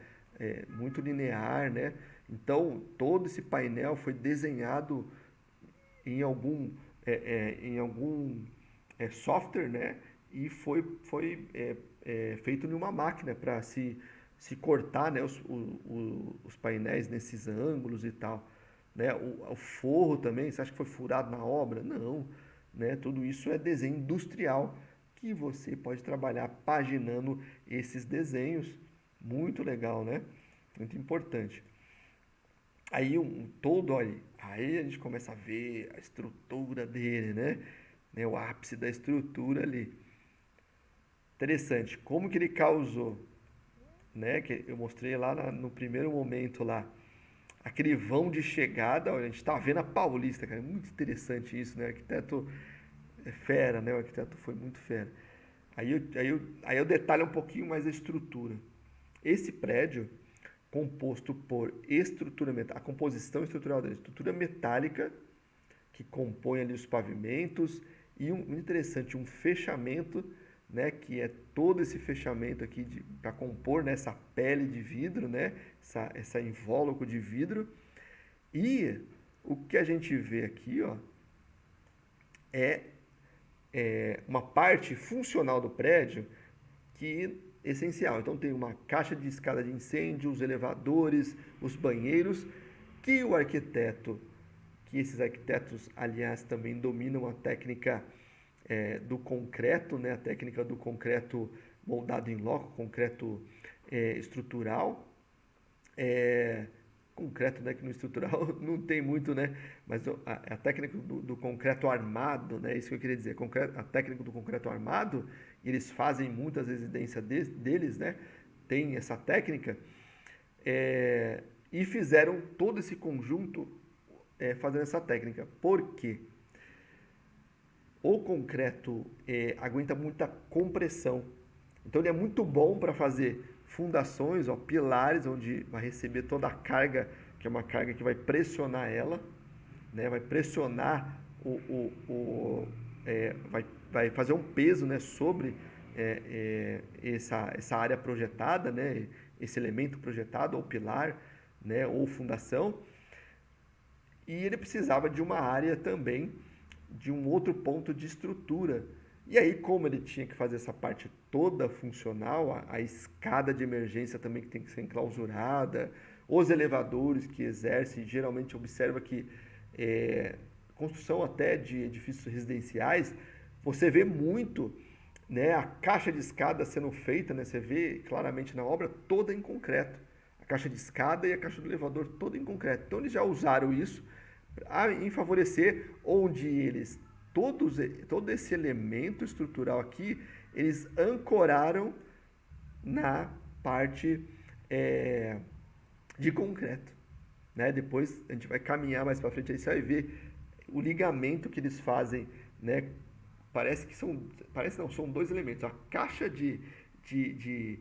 muito linear, né? Então, todo esse painel foi desenhado em algum software, né? E foi feito em uma máquina para se cortar, né, os painéis nesses ângulos e tal. Né? O forro também, você acha que foi furado na obra? Não. Né? Tudo isso é desenho industrial que você pode trabalhar paginando esses desenhos. Muito legal, né? Muito importante. Aí olha, aí a gente começa a ver a estrutura dele, né? O ápice da estrutura ali. Interessante, como que ele causou, né? Que eu mostrei lá no primeiro momento lá, aquele vão de chegada, olha, a gente tá vendo a Paulista, cara, muito interessante isso, né? O arquiteto é fera, né? O arquiteto foi muito fera. Aí eu detalho um pouquinho mais a estrutura. Esse prédio, composto por estrutura metálica, a composição estrutural dele, estrutura metálica, que compõe ali os pavimentos, e interessante, um fechamento, né, que é todo esse fechamento aqui para compor, né, essa pele de vidro, né, essa invólucro de vidro. E o que a gente vê aqui, ó, é, uma parte funcional do prédio que é essencial. Então tem uma caixa de escada de incêndio, os elevadores, os banheiros, que o arquiteto, que esses arquitetos, aliás, também dominam a técnica do concreto, né? A técnica do concreto moldado em loco, concreto estrutural. Concreto, né, que no estrutural não tem muito, né? Mas a técnica do concreto armado, né? Isso que eu queria dizer. A técnica do concreto armado, eles fazem muitas residências deles, né? Tem essa técnica. E fizeram todo esse conjunto fazendo essa técnica. Por quê? O concreto aguenta muita compressão. Então ele é muito bom para fazer fundações, ó, pilares, onde vai receber toda a carga, que é uma carga que vai pressionar ela, né? Vai pressionar vai fazer um peso, né, sobre essa área projetada, né? Esse elemento projetado, ou pilar, né, ou fundação. E ele precisava de uma área também, de um outro ponto de estrutura. E aí, como ele tinha que fazer essa parte toda funcional, a escada de emergência também que tem que ser enclausurada, os elevadores que exercem, geralmente observa que construção até de edifícios residenciais, você vê muito, né, a caixa de escada sendo feita, né, você vê claramente na obra toda em concreto. A caixa de escada e a caixa do elevador toda em concreto. Então eles já usaram isso em favorecer onde eles todo esse elemento estrutural aqui eles ancoraram na parte de concreto, né? Depois a gente vai caminhar mais para frente, aí você vai ver o ligamento que eles fazem, né? Parece não, são dois elementos, a caixa de, de,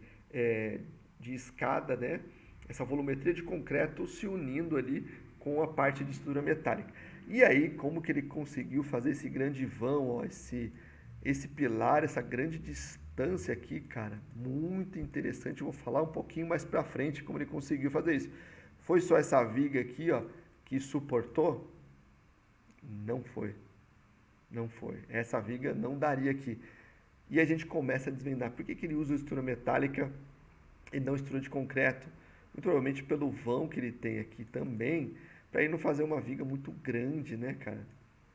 de escada, né? Essa volumetria de concreto se unindo ali com a parte de estrutura metálica. E aí, como que ele conseguiu fazer esse grande vão, ó, esse pilar, essa grande distância aqui, cara, muito interessante. Eu vou falar um pouquinho mais pra frente como ele conseguiu fazer isso. Foi só essa viga aqui, ó, que suportou? Não foi. Não foi. Essa viga não daria aqui. E a gente começa a desvendar por que ele usa estrutura metálica e não estrutura de concreto. Muito provavelmente pelo vão que ele tem aqui também, para ele não fazer uma viga muito grande, né, cara,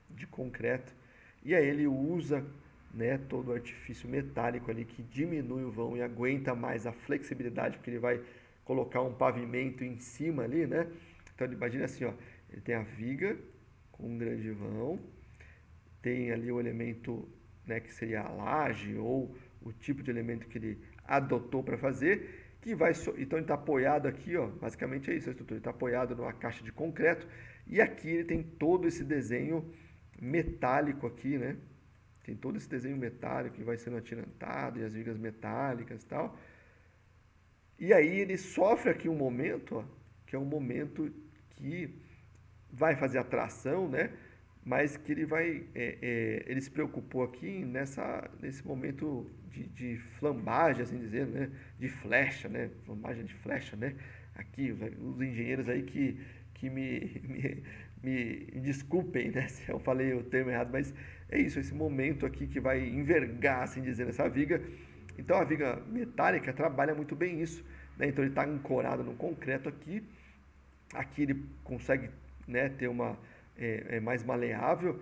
de concreto. E aí ele usa, né, todo o artifício metálico ali que diminui o vão e aguenta mais a flexibilidade, porque ele vai colocar um pavimento em cima ali, né? Então imagina assim, ó, ele tem a viga com um grande vão, tem ali o elemento, né, que seria a laje ou o tipo de elemento que ele adotou para fazer, que vai, então ele está apoiado aqui, ó, basicamente é isso a estrutura, ele está apoiado numa caixa de concreto, e aqui ele tem todo esse desenho metálico aqui, né? Tem todo esse desenho metálico que vai sendo atirantado, e as vigas metálicas e tal. E aí ele sofre aqui um momento, ó, que é um momento que vai fazer a tração, né? Mas que ele vai, ele se preocupou aqui nesse momento de flambagem, assim dizer, né? De flecha, né? Flambagem de flecha, né? Aqui, os engenheiros aí que me desculpem, né? Se eu falei o termo errado, mas é isso, esse momento aqui que vai envergar, assim dizer, essa viga. Então a viga metálica trabalha muito bem isso, né? Então ele está ancorado no concreto aqui. Aqui ele consegue, né, ter uma mais maleável.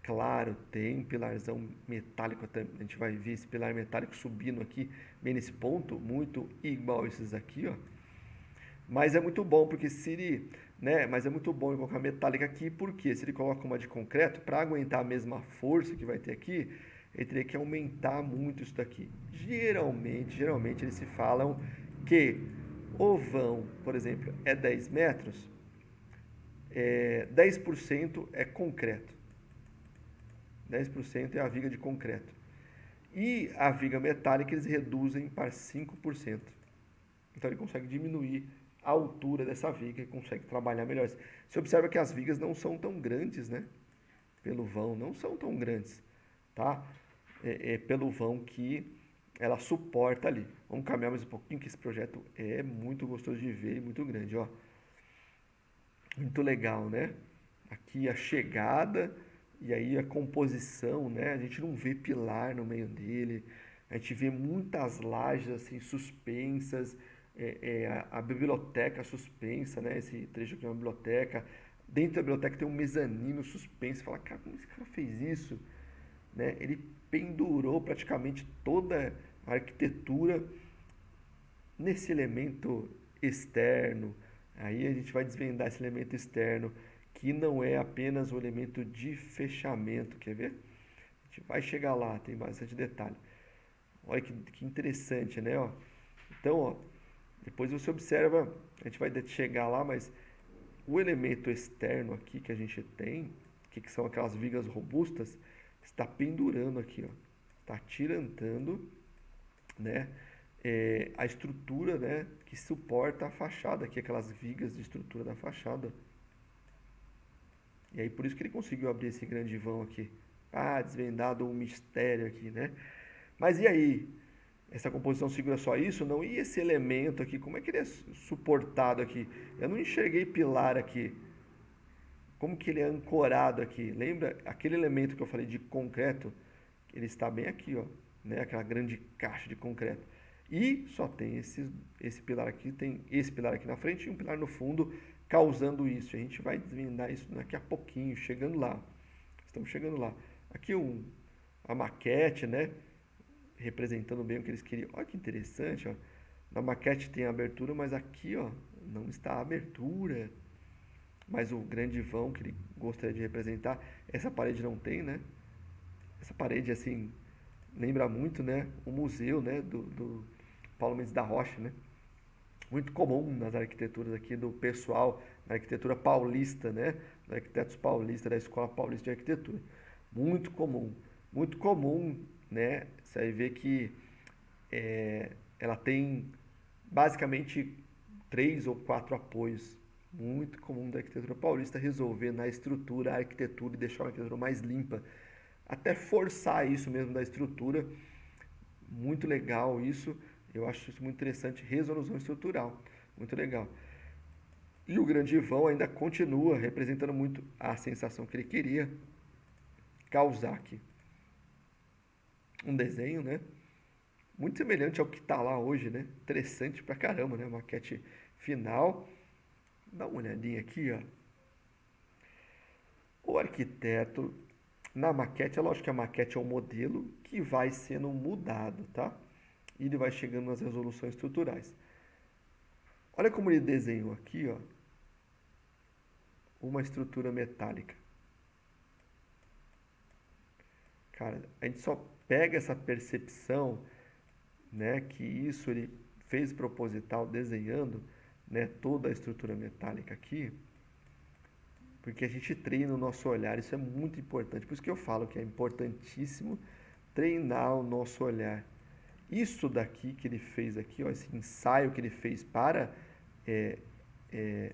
Claro, tem um pilarzão metálico, a gente vai ver esse pilar metálico subindo aqui, bem nesse ponto, muito igual esses aqui, ó. Mas é muito bom, porque se ele, né, mas é muito bom ele colocar metálica aqui, porque se ele coloca uma de concreto, para aguentar a mesma força que vai ter aqui, ele teria que aumentar muito isso daqui. Geralmente eles se falam que o vão, por exemplo, é 10 metros, 10% é concreto. 10% é a viga de concreto. E a viga metálica eles reduzem para 5%. Então ele consegue diminuir a altura dessa viga e consegue trabalhar melhor. Você observa que as vigas não são tão grandes, né? Pelo vão, não são tão grandes, tá? Pelo vão que ela suporta ali. Vamos caminhar mais um pouquinho, que esse projeto é muito gostoso de ver e muito grande, ó. Muito legal, né? Aqui a chegada e aí a composição, né? A gente não vê pilar no meio dele, a gente vê muitas lajes assim suspensas, a biblioteca suspensa, né? Esse trecho aqui é uma biblioteca. Dentro da biblioteca tem um mezanino suspenso. Você fala, cara, como esse cara fez isso? Né? Ele pendurou praticamente toda a arquitetura nesse elemento externo. Aí a gente vai desvendar esse elemento externo, que não é apenas o elemento de fechamento. Quer ver? A gente vai chegar lá, tem bastante detalhe. Olha que interessante, né? Ó. Então, ó, depois você observa, a gente vai chegar lá, mas o elemento externo aqui que a gente tem, que são aquelas vigas robustas, está pendurando aqui, ó, está tirantando, né, a estrutura, né, que suporta a fachada aqui, aquelas vigas de estrutura da fachada. E aí por isso que ele conseguiu abrir esse grande vão aqui. Ah, desvendado um mistério aqui, né? Mas e aí? Essa composição segura só isso? Não. E esse elemento aqui, como é que ele é suportado aqui? Eu não enxerguei pilar aqui. Como que ele é ancorado aqui? Lembra aquele elemento que eu falei de concreto? Ele está bem aqui, ó, né? Aquela grande caixa de concreto. E só tem esse pilar aqui, tem esse pilar aqui na frente e um pilar no fundo, causando isso. A gente vai desvendar isso daqui a pouquinho, chegando lá. Estamos chegando lá. Aqui a maquete, né? Representando bem o que eles queriam. Olha que interessante, ó. Na maquete tem a abertura, mas aqui, ó, não está a abertura. Mas o grande vão que ele gostaria de representar, essa parede não tem, né? Essa parede, assim, lembra muito, né? O museu, né? Do Paulo Mendes da Rocha, né? Muito comum nas arquiteturas aqui do pessoal, na arquitetura paulista, né? Dos arquitetos paulistas, da Escola Paulista de Arquitetura. Muito comum, né? Você vai ver que ela tem basicamente 3 ou 4 apoios. Muito comum da arquitetura paulista resolver na estrutura a arquitetura e deixar a arquitetura mais limpa. Até forçar isso mesmo da estrutura. Muito legal isso. Eu acho isso muito interessante. Resolução estrutural. Muito legal. E o grande vão ainda continua representando muito a sensação que ele queria causar aqui. Um desenho, né? Muito semelhante ao que está lá hoje, né? Interessante pra caramba, né? Maquete final. Dá uma olhadinha aqui, ó. O arquiteto, na maquete, é lógico que a maquete é um modelo que vai sendo mudado, tá? E ele vai chegando nas resoluções estruturais. Olha como ele desenhou aqui, ó, uma estrutura metálica. Cara, a gente só pega essa percepção né, que isso ele fez proposital desenhando, né, toda a estrutura metálica aqui, porque a gente treina o nosso olhar, isso é muito importante. Por isso que eu falo que é importantíssimo treinar o nosso olhar. Isso daqui que ele fez aqui, ó, esse ensaio que ele fez para é, é,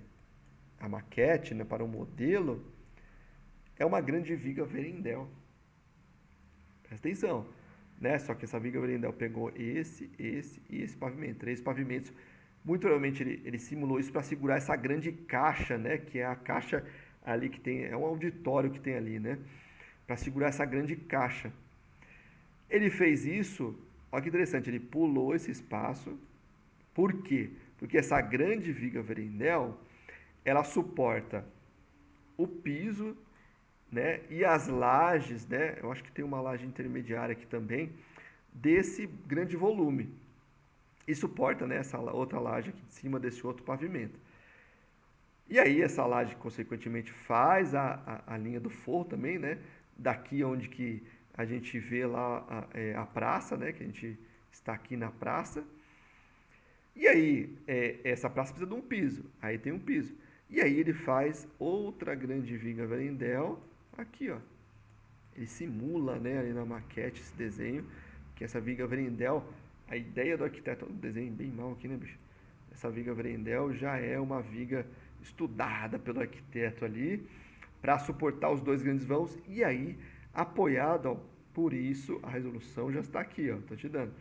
a maquete, né, para o modelo, é uma grande viga Verendel. Presta atenção, né? Só que essa viga Verendel pegou esse e esse pavimento, três pavimentos. Muito provavelmente ele simulou isso para segurar essa grande caixa, né? Que é a caixa ali que tem, é um auditório que tem ali, né? Para segurar essa grande caixa. Ele fez isso, olha que interessante, ele pulou esse espaço. Por quê? Porque essa grande viga Verendel, ela suporta o piso, né, e as lajes, né, eu acho que tem uma laje intermediária aqui também, desse grande volume. E suporta, né, essa outra laje aqui de cima desse outro pavimento. E aí essa laje, consequentemente, faz a linha do forro também, né, daqui onde que a gente vê lá a praça, né, que a gente está aqui na praça. E aí, essa praça precisa de um piso, aí tem um piso. E aí ele faz outra grande viga Verendel, aqui ó. Ele simula, né, ali na maquete esse desenho, que essa viga Verendel, a ideia do arquiteto, um desenho bem mal aqui, né, bicho? Essa viga Verendel já é uma viga estudada pelo arquiteto ali, para suportar os dois grandes vãos, e aí, apoiado, ó, por isso, a resolução já está aqui, ó, tô te dando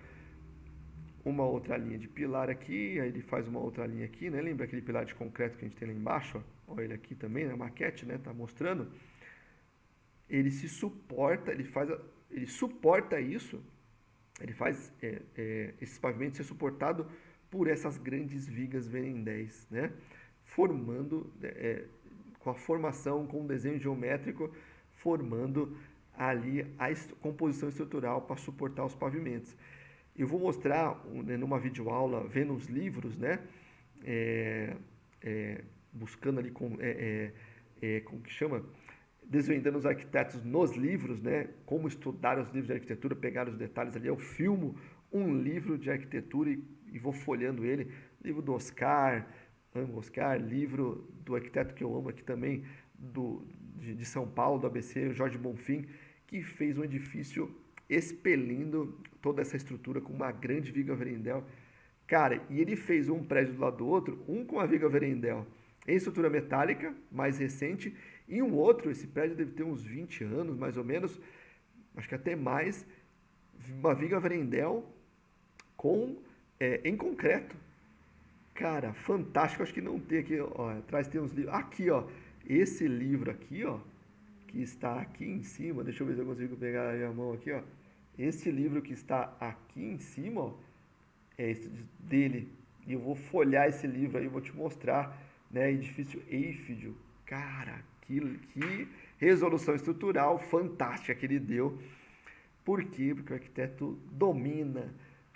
uma outra linha de pilar aqui, aí ele faz uma outra linha aqui, né? Lembra aquele pilar de concreto que a gente tem lá embaixo? Ó? Olha ele aqui também, na maquete, né? Tá mostrando. Ele se suporta, ele suporta isso, ele faz esses pavimentos ser suportado por essas grandes vigas Verendéis, né? Formando, com a formação, com o desenho geométrico, formando ali a composição estrutural para suportar os pavimentos. Eu vou mostrar numa videoaula, vendo os livros, né? Buscando ali como que chama? Desvendando os arquitetos nos livros, né? Como estudar os livros de arquitetura, pegar os detalhes ali. Eu filmo um livro de arquitetura e vou folhando ele. Livro do Oscar, amo Oscar, livro do arquiteto que eu amo aqui também, de São Paulo, do ABC, o Jorge Bonfim, que fez um edifício expelindo toda essa estrutura com uma grande viga Verendel. Cara, e ele fez um prédio do lado do outro, um com a viga Verendel em estrutura metálica, mais recente, e um outro, esse prédio deve ter uns 20 anos, mais ou menos, acho que até mais, uma viga Verendel em concreto. Cara, fantástico, acho que não tem aqui, ó, atrás tem uns livros, aqui ó, esse livro aqui ó, que está aqui em cima, deixa eu ver se eu consigo pegar a minha mão aqui ó, esse livro que está aqui em cima, ó, é esse dele. E eu vou folhear esse livro aí, eu vou te mostrar, né? Edifício Eiffel. Cara, que resolução estrutural fantástica que ele deu. Por quê? Porque o arquiteto domina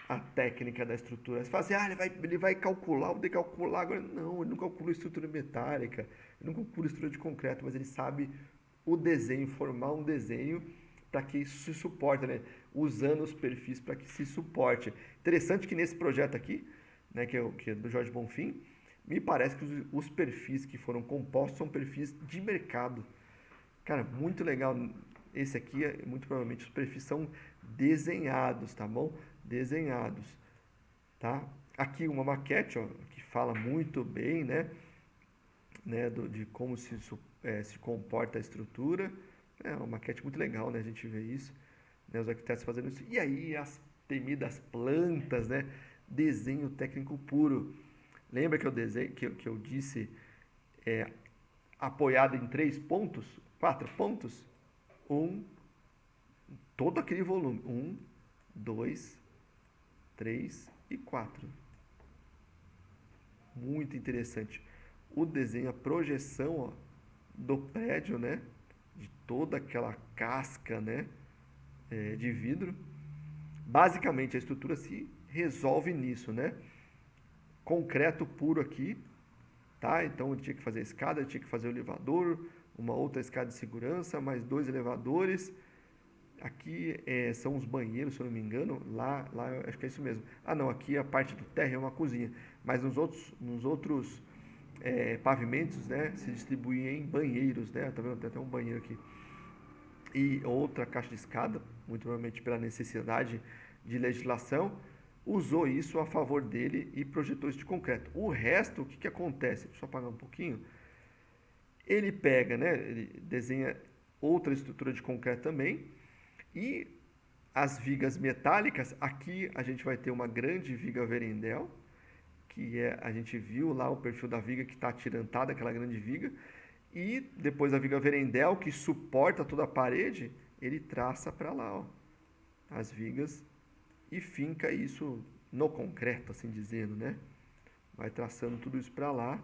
a técnica da estrutura. Você fala assim, ele vai calcular, vou ter que calcular agora. Não, ele não calcula estrutura metálica, ele não calcula estrutura de concreto, mas ele sabe o desenho, formar um desenho para que isso se suporte, né? Usando os perfis para que se suporte. Interessante que nesse projeto aqui, né, que é do Jorge Bonfim, me parece que os perfis que foram compostos são perfis de mercado. Cara, muito legal. Esse aqui, muito provavelmente, os perfis são desenhados, tá bom? Desenhados, tá? Aqui uma maquete, ó, que fala muito bem, né? De como se comporta a estrutura. É uma maquete muito legal, né? A gente vê isso, né? Os arquitetos fazendo isso. E aí as temidas plantas, né? Desenho técnico puro. Lembra que eu desenho, que eu disse apoiado em 3 pontos, 4 pontos? Todo aquele volume. 1, 2, 3 e 4. Muito interessante. O desenho, a projeção, ó, do prédio, né? De toda aquela casca, né? De vidro. Basicamente, a estrutura se resolve nisso, né? Concreto puro aqui, tá? Então, eu tinha que fazer a escada, eu tinha que fazer o elevador, uma outra escada de segurança, mais 2 elevadores. aqui são os banheiros, se eu não me engano, lá eu acho que é isso mesmo. Ah, não, aqui a parte do térreo é uma cozinha, mas nos outros pavimentos, né, se distribui em banheiros, né, tá vendo? Tem até um banheiro aqui. E outra caixa de escada, muito provavelmente pela necessidade de legislação, usou isso a favor dele e projetou isso de concreto. O resto, o que acontece? Deixa eu apagar um pouquinho. Ele pega, né, ele desenha outra estrutura de concreto também e as vigas metálicas, aqui a gente vai ter uma grande viga Verendel, a gente viu lá o perfil da viga que está atirantada, aquela grande viga, e depois a viga Verendel, que suporta toda a parede, ele traça para lá, ó, as vigas e finca isso no concreto, assim dizendo, né? Vai traçando tudo isso para lá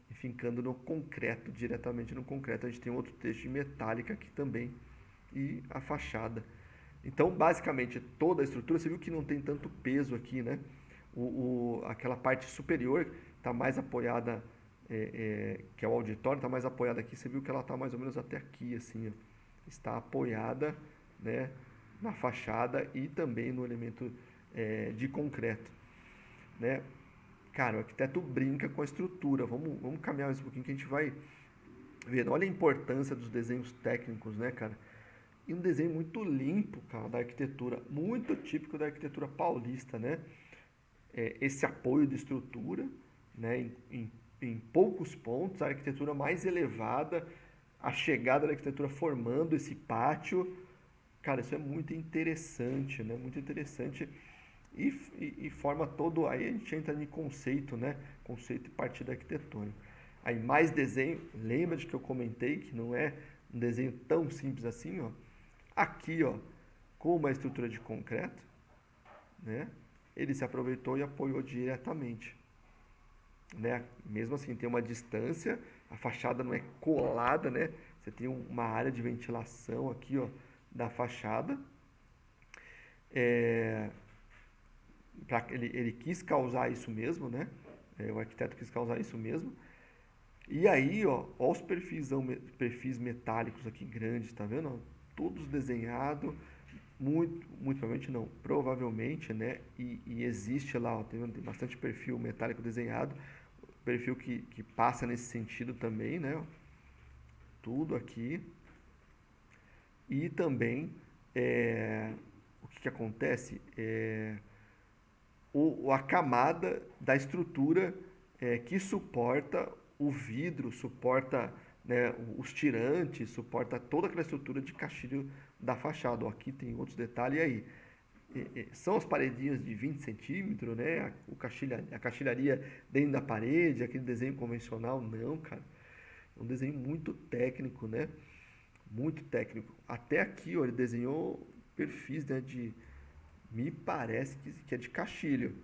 e fincando no concreto, diretamente no concreto. A gente tem outro trecho de metálica aqui também e a fachada. Então, basicamente, toda a estrutura, você viu que não tem tanto peso aqui, né? Aquela parte superior está mais apoiada, que é o auditório, está mais apoiada aqui. Você viu que ela está mais ou menos até aqui, assim, ó. Está apoiada, né, na fachada e também no elemento de concreto, né? Cara, o arquiteto brinca com a estrutura. Vamos caminhar mais um pouquinho que a gente vai ver. Olha a importância dos desenhos técnicos, né, cara? E um desenho muito limpo, cara, da arquitetura, muito típico da arquitetura paulista, né? Esse apoio de estrutura, né? Em poucos pontos, a arquitetura mais elevada, a chegada da arquitetura formando esse pátio. Cara, isso é muito interessante, né? Muito interessante. E forma todo. Aí a gente entra em conceito, né? Conceito e partida arquitetônica. Aí mais desenho. Lembra de que eu comentei que não é um desenho tão simples assim, ó. Aqui, ó, com uma estrutura de concreto, né? Ele se aproveitou e apoiou diretamente, né? Mesmo assim, tem uma distância, a fachada não é colada, né? Você tem uma área de ventilação aqui, ó, da fachada. É, ele quis causar isso mesmo, né? O arquiteto quis causar isso mesmo. E aí, ó os perfis metálicos aqui grandes, tá vendo? Ó, todos desenhados, muito provavelmente não, provavelmente, né? E existe lá, ó, tem bastante perfil metálico desenhado, perfil que passa nesse sentido também, né? Ó, tudo aqui. E também, o que acontece? A camada da estrutura que suporta o vidro, suporta, né, os tirantes, suporta toda aquela estrutura de caixilho da fachada. Aqui tem outros detalhes. E aí? São as paredinhas de 20 centímetros, né? A caixilharia dentro da parede, aquele desenho convencional. Não, cara. É um desenho muito técnico, né? Muito técnico. Até aqui, ó, ele desenhou perfis, né, me parece que é de caixilho,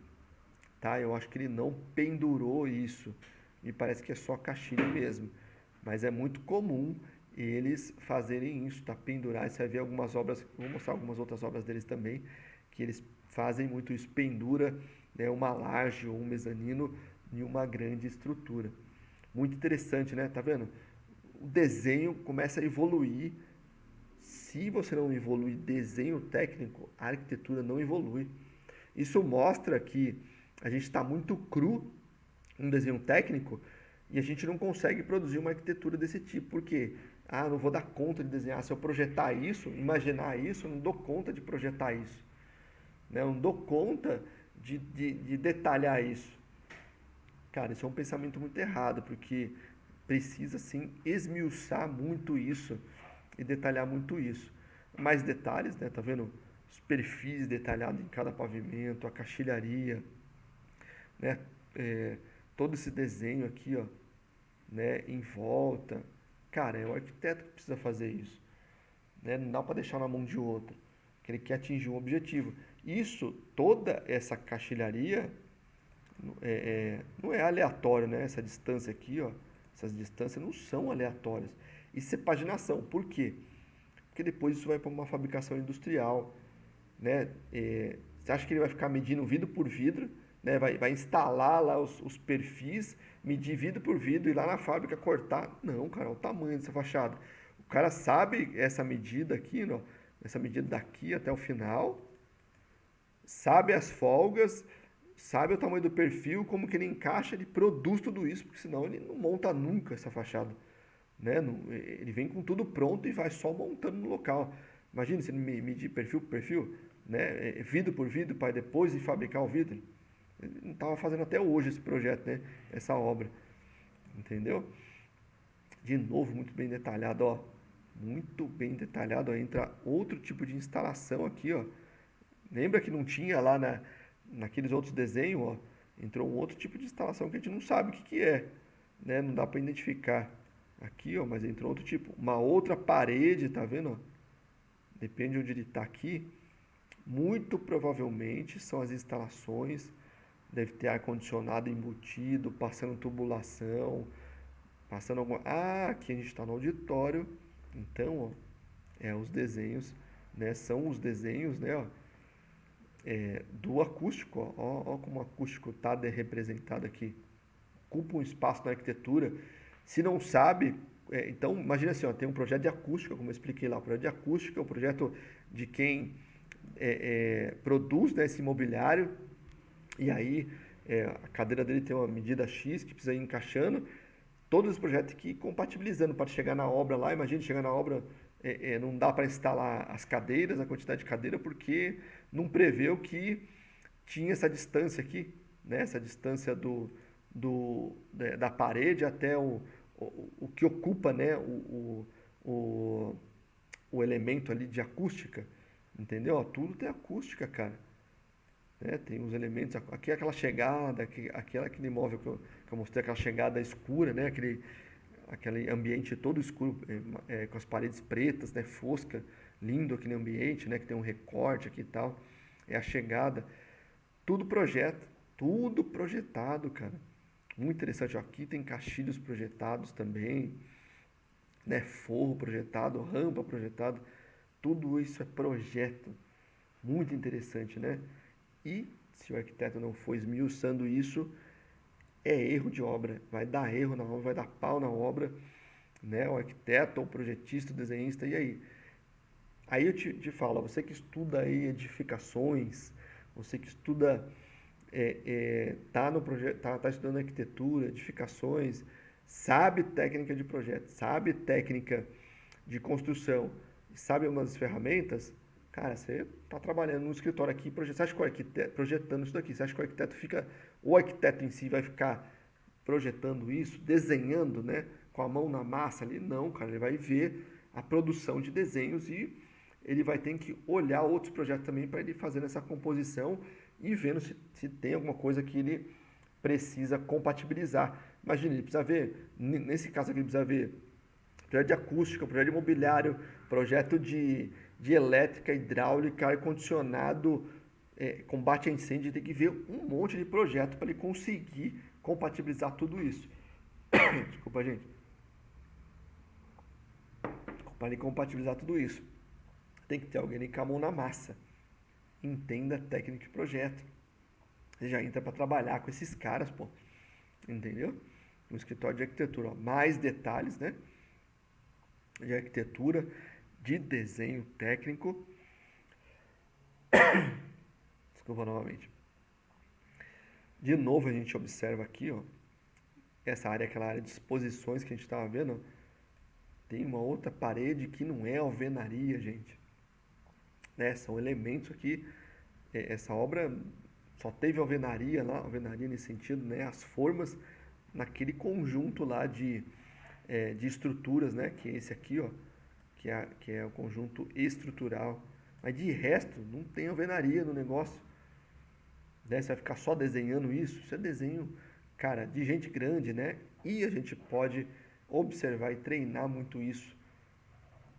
tá? Eu acho que ele não pendurou isso. Me parece que é só caixilho mesmo. Mas é muito comum eles fazerem isso, tá? Pendurar. Você vai ver algumas obras, vou mostrar algumas outras obras deles também, que eles fazem muito isso, pendura, né, uma laje ou um mezanino em uma grande estrutura. Muito interessante, né? Tá vendo? O desenho começa a evoluir. Se você não evoluir desenho técnico, a arquitetura não evolui. Isso mostra que a gente está muito cru no desenho técnico e a gente não consegue produzir uma arquitetura desse tipo. Por quê? Ah, não vou dar conta de desenhar. Se eu projetar isso, imaginar isso, eu não dou conta de projetar isso. Né? Eu não dou conta de detalhar isso. Cara, isso é um pensamento muito errado, porque precisa sim esmiuçar muito isso e detalhar muito isso. Mais detalhes, né? Tá vendo? Os perfis detalhados em cada pavimento, a caixilharia, né? Todo esse desenho aqui, ó, né? Em volta. Cara, é o arquiteto que precisa fazer isso, né? Não dá para deixar na mão de outro, que ele quer atingir um objetivo. Isso, toda essa caixilharia não é aleatório, né? Essa distância aqui, ó, essas distâncias não são aleatórias. Isso é paginação. Por quê? Porque depois isso vai para uma fabricação industrial, né? Você acha que ele vai ficar medindo vidro por vidro, né? Vai instalar lá os perfis, medir vidro por vidro e lá na fábrica cortar? Não, cara, olha o tamanho dessa fachada. O cara sabe essa medida aqui, ó, essa medida daqui até o final, sabe as folgas, sabe o tamanho do perfil, como que ele encaixa, ele produz tudo isso, porque senão ele não monta nunca essa fachada, né? Ele vem com tudo pronto e vai só montando no local. Imagina se ele medir perfil por perfil, né? Vidro por vidro, para depois de fabricar o vidro. Ele não estava fazendo até hoje esse projeto, né? Essa obra, entendeu? De novo, muito bem detalhado, ó. Muito bem detalhado, ó. Entra outro tipo de instalação aqui, ó. Lembra que não tinha lá naqueles outros desenhos, ó? Entrou um outro tipo de instalação que a gente não sabe o que que é, né? Não dá para identificar aqui, ó, mas entrou outro tipo. Uma outra parede, tá vendo, ó? Depende de onde ele está aqui. Muito provavelmente são as instalações. Deve ter ar-condicionado embutido, passando tubulação, passando alguma. Ah, aqui a gente está no auditório. Então, ó, os desenhos, né? São os desenhos, né? Ó, do acústico, ó. Ó como o acústico está representado aqui. Ocupa um espaço na arquitetura. Se não sabe, então imagina assim, ó, tem um projeto de acústica, como eu expliquei lá. O projeto de acústica é o projeto de quem produz, né, esse imobiliário. E aí a cadeira dele tem uma medida X que precisa ir encaixando. Todos os projetos que ir compatibilizando para chegar na obra lá. Imagina chegar na obra, não dá para instalar as cadeiras, a quantidade de cadeira, porque não preveu que tinha essa distância aqui, né? Essa distância da parede até o que ocupa, né? O elemento ali de acústica, entendeu? Ó, tudo tem acústica, cara. Né? Tem os elementos, aqui é aquela chegada, aquele imóvel que eu mostrei, aquela chegada escura, né? Aquele ambiente todo escuro, com as paredes pretas, né? Fosca, lindo aquele ambiente, né? Que tem um recorte aqui e tal. É a chegada. Tudo projetado, cara. Muito interessante. Ó, aqui tem caixilhos projetados também, né? Forro projetado, rampa projetado. Tudo isso é projeto. Muito interessante, né? E se o arquiteto não for esmiuçando isso, é erro de obra. Vai dar erro na obra, vai dar pau na obra, né? O arquiteto, o projetista, o desenhista, e aí? Aí eu te falo, você que estuda aí edificações, você que estuda, tá no projeto, tá estudando arquitetura, edificações, sabe técnica de projeto, sabe técnica de construção, sabe umas ferramentas, cara, você está trabalhando no escritório aqui, você acha que o arquiteto, projetando isso daqui, você acha que o arquiteto em si vai ficar projetando isso, desenhando, né, com a mão na massa ali? Não, cara, ele vai ver a produção de desenhos e ele vai ter que olhar outros projetos também para ele fazer essa composição e vendo se tem alguma coisa que ele precisa compatibilizar. Imagina, ele precisa ver, nesse caso aqui, ele precisa ver projeto de acústica, projeto de imobiliário, projeto de elétrica, hidráulica, ar-condicionado, combate a incêndio, tem que ver um monte de projeto para ele conseguir compatibilizar tudo isso. Desculpa, gente. Para ele compatibilizar tudo isso, tem que ter alguém com a mão na massa. Entenda técnica de projeto. Você já entra para trabalhar com esses caras, pô. Entendeu? No escritório de arquitetura, ó, mais detalhes, né? De arquitetura, de desenho técnico. Desculpa novamente. De novo a gente observa aqui, ó, essa área, aquela área de exposições que a gente estava vendo, ó, tem uma outra parede que não é alvenaria, gente. Né? São elementos aqui. Essa obra só teve alvenaria lá, alvenaria nesse sentido, né? As formas naquele conjunto lá de estruturas, né? Que é esse aqui, ó, que é o conjunto estrutural. Mas de resto, não tem alvenaria no negócio. Né? Você vai ficar só desenhando isso? Isso é desenho, cara, de gente grande, né? E a gente pode observar e treinar muito isso.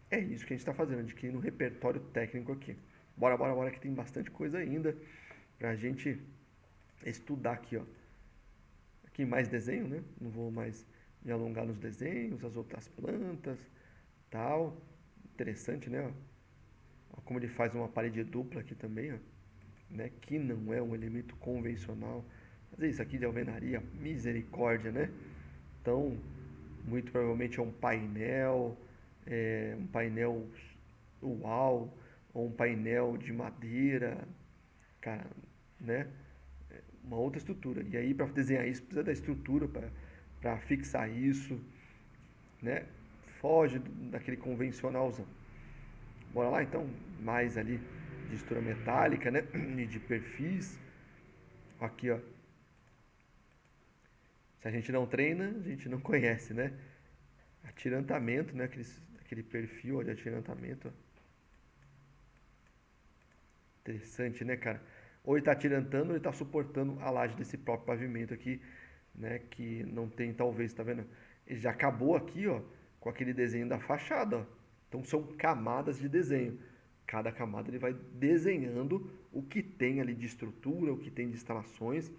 É isso que a gente está fazendo, adquirindo um repertório técnico aqui. Bora, que tem bastante coisa ainda pra gente estudar aqui, ó. Aqui mais desenho, né? Não vou mais me alongar nos desenhos, as outras plantas, tal. Interessante, né? Ó, como ele faz uma parede dupla aqui também, ó, né? Que não é um elemento convencional. Fazer isso aqui de alvenaria, misericórdia, né? Então, muito provavelmente é um painel uau, ou um painel de madeira, cara, né? Uma outra estrutura. E aí, para desenhar isso, precisa da estrutura para fixar isso, né? Foge daquele convencionalzão. Bora lá, então, mais ali de estrutura metálica, né? E de perfis. Aqui, ó. Se a gente não treina, a gente não conhece, né? Atirantamento, né? Aquele perfil ó, de atirantamento. Interessante, né, cara? Ou ele está atirantando ou ele está suportando a laje desse próprio pavimento aqui, né? Que não tem, talvez, tá vendo? Ele já acabou aqui, ó, com aquele desenho da fachada, ó. Então são camadas de desenho. Cada camada ele vai desenhando o que tem ali de estrutura, o que tem de instalações.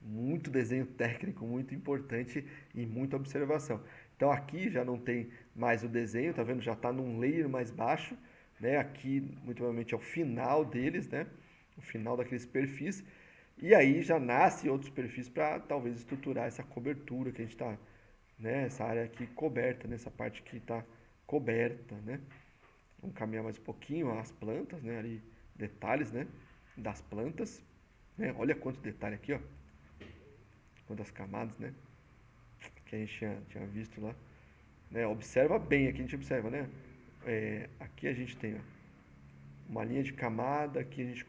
Muito desenho técnico, muito importante e muita observação. Então aqui já não tem mais o desenho, tá vendo? Já está num layer mais baixo, né? Aqui muito provavelmente é o final deles, né? O final daqueles perfis. E aí já nasce outros perfis para talvez estruturar essa cobertura que a gente está, né? Essa área aqui coberta, nessa parte que está coberta, né? Vamos caminhar mais um pouquinho as plantas, né? Ali detalhes, né? Das plantas, né? Olha quanto detalhe aqui, ó. Quantas camadas, né? Que a gente tinha visto lá. Né? Observa bem, aqui a gente observa, né? Aqui a gente tem ó, uma linha de camada, aqui a gente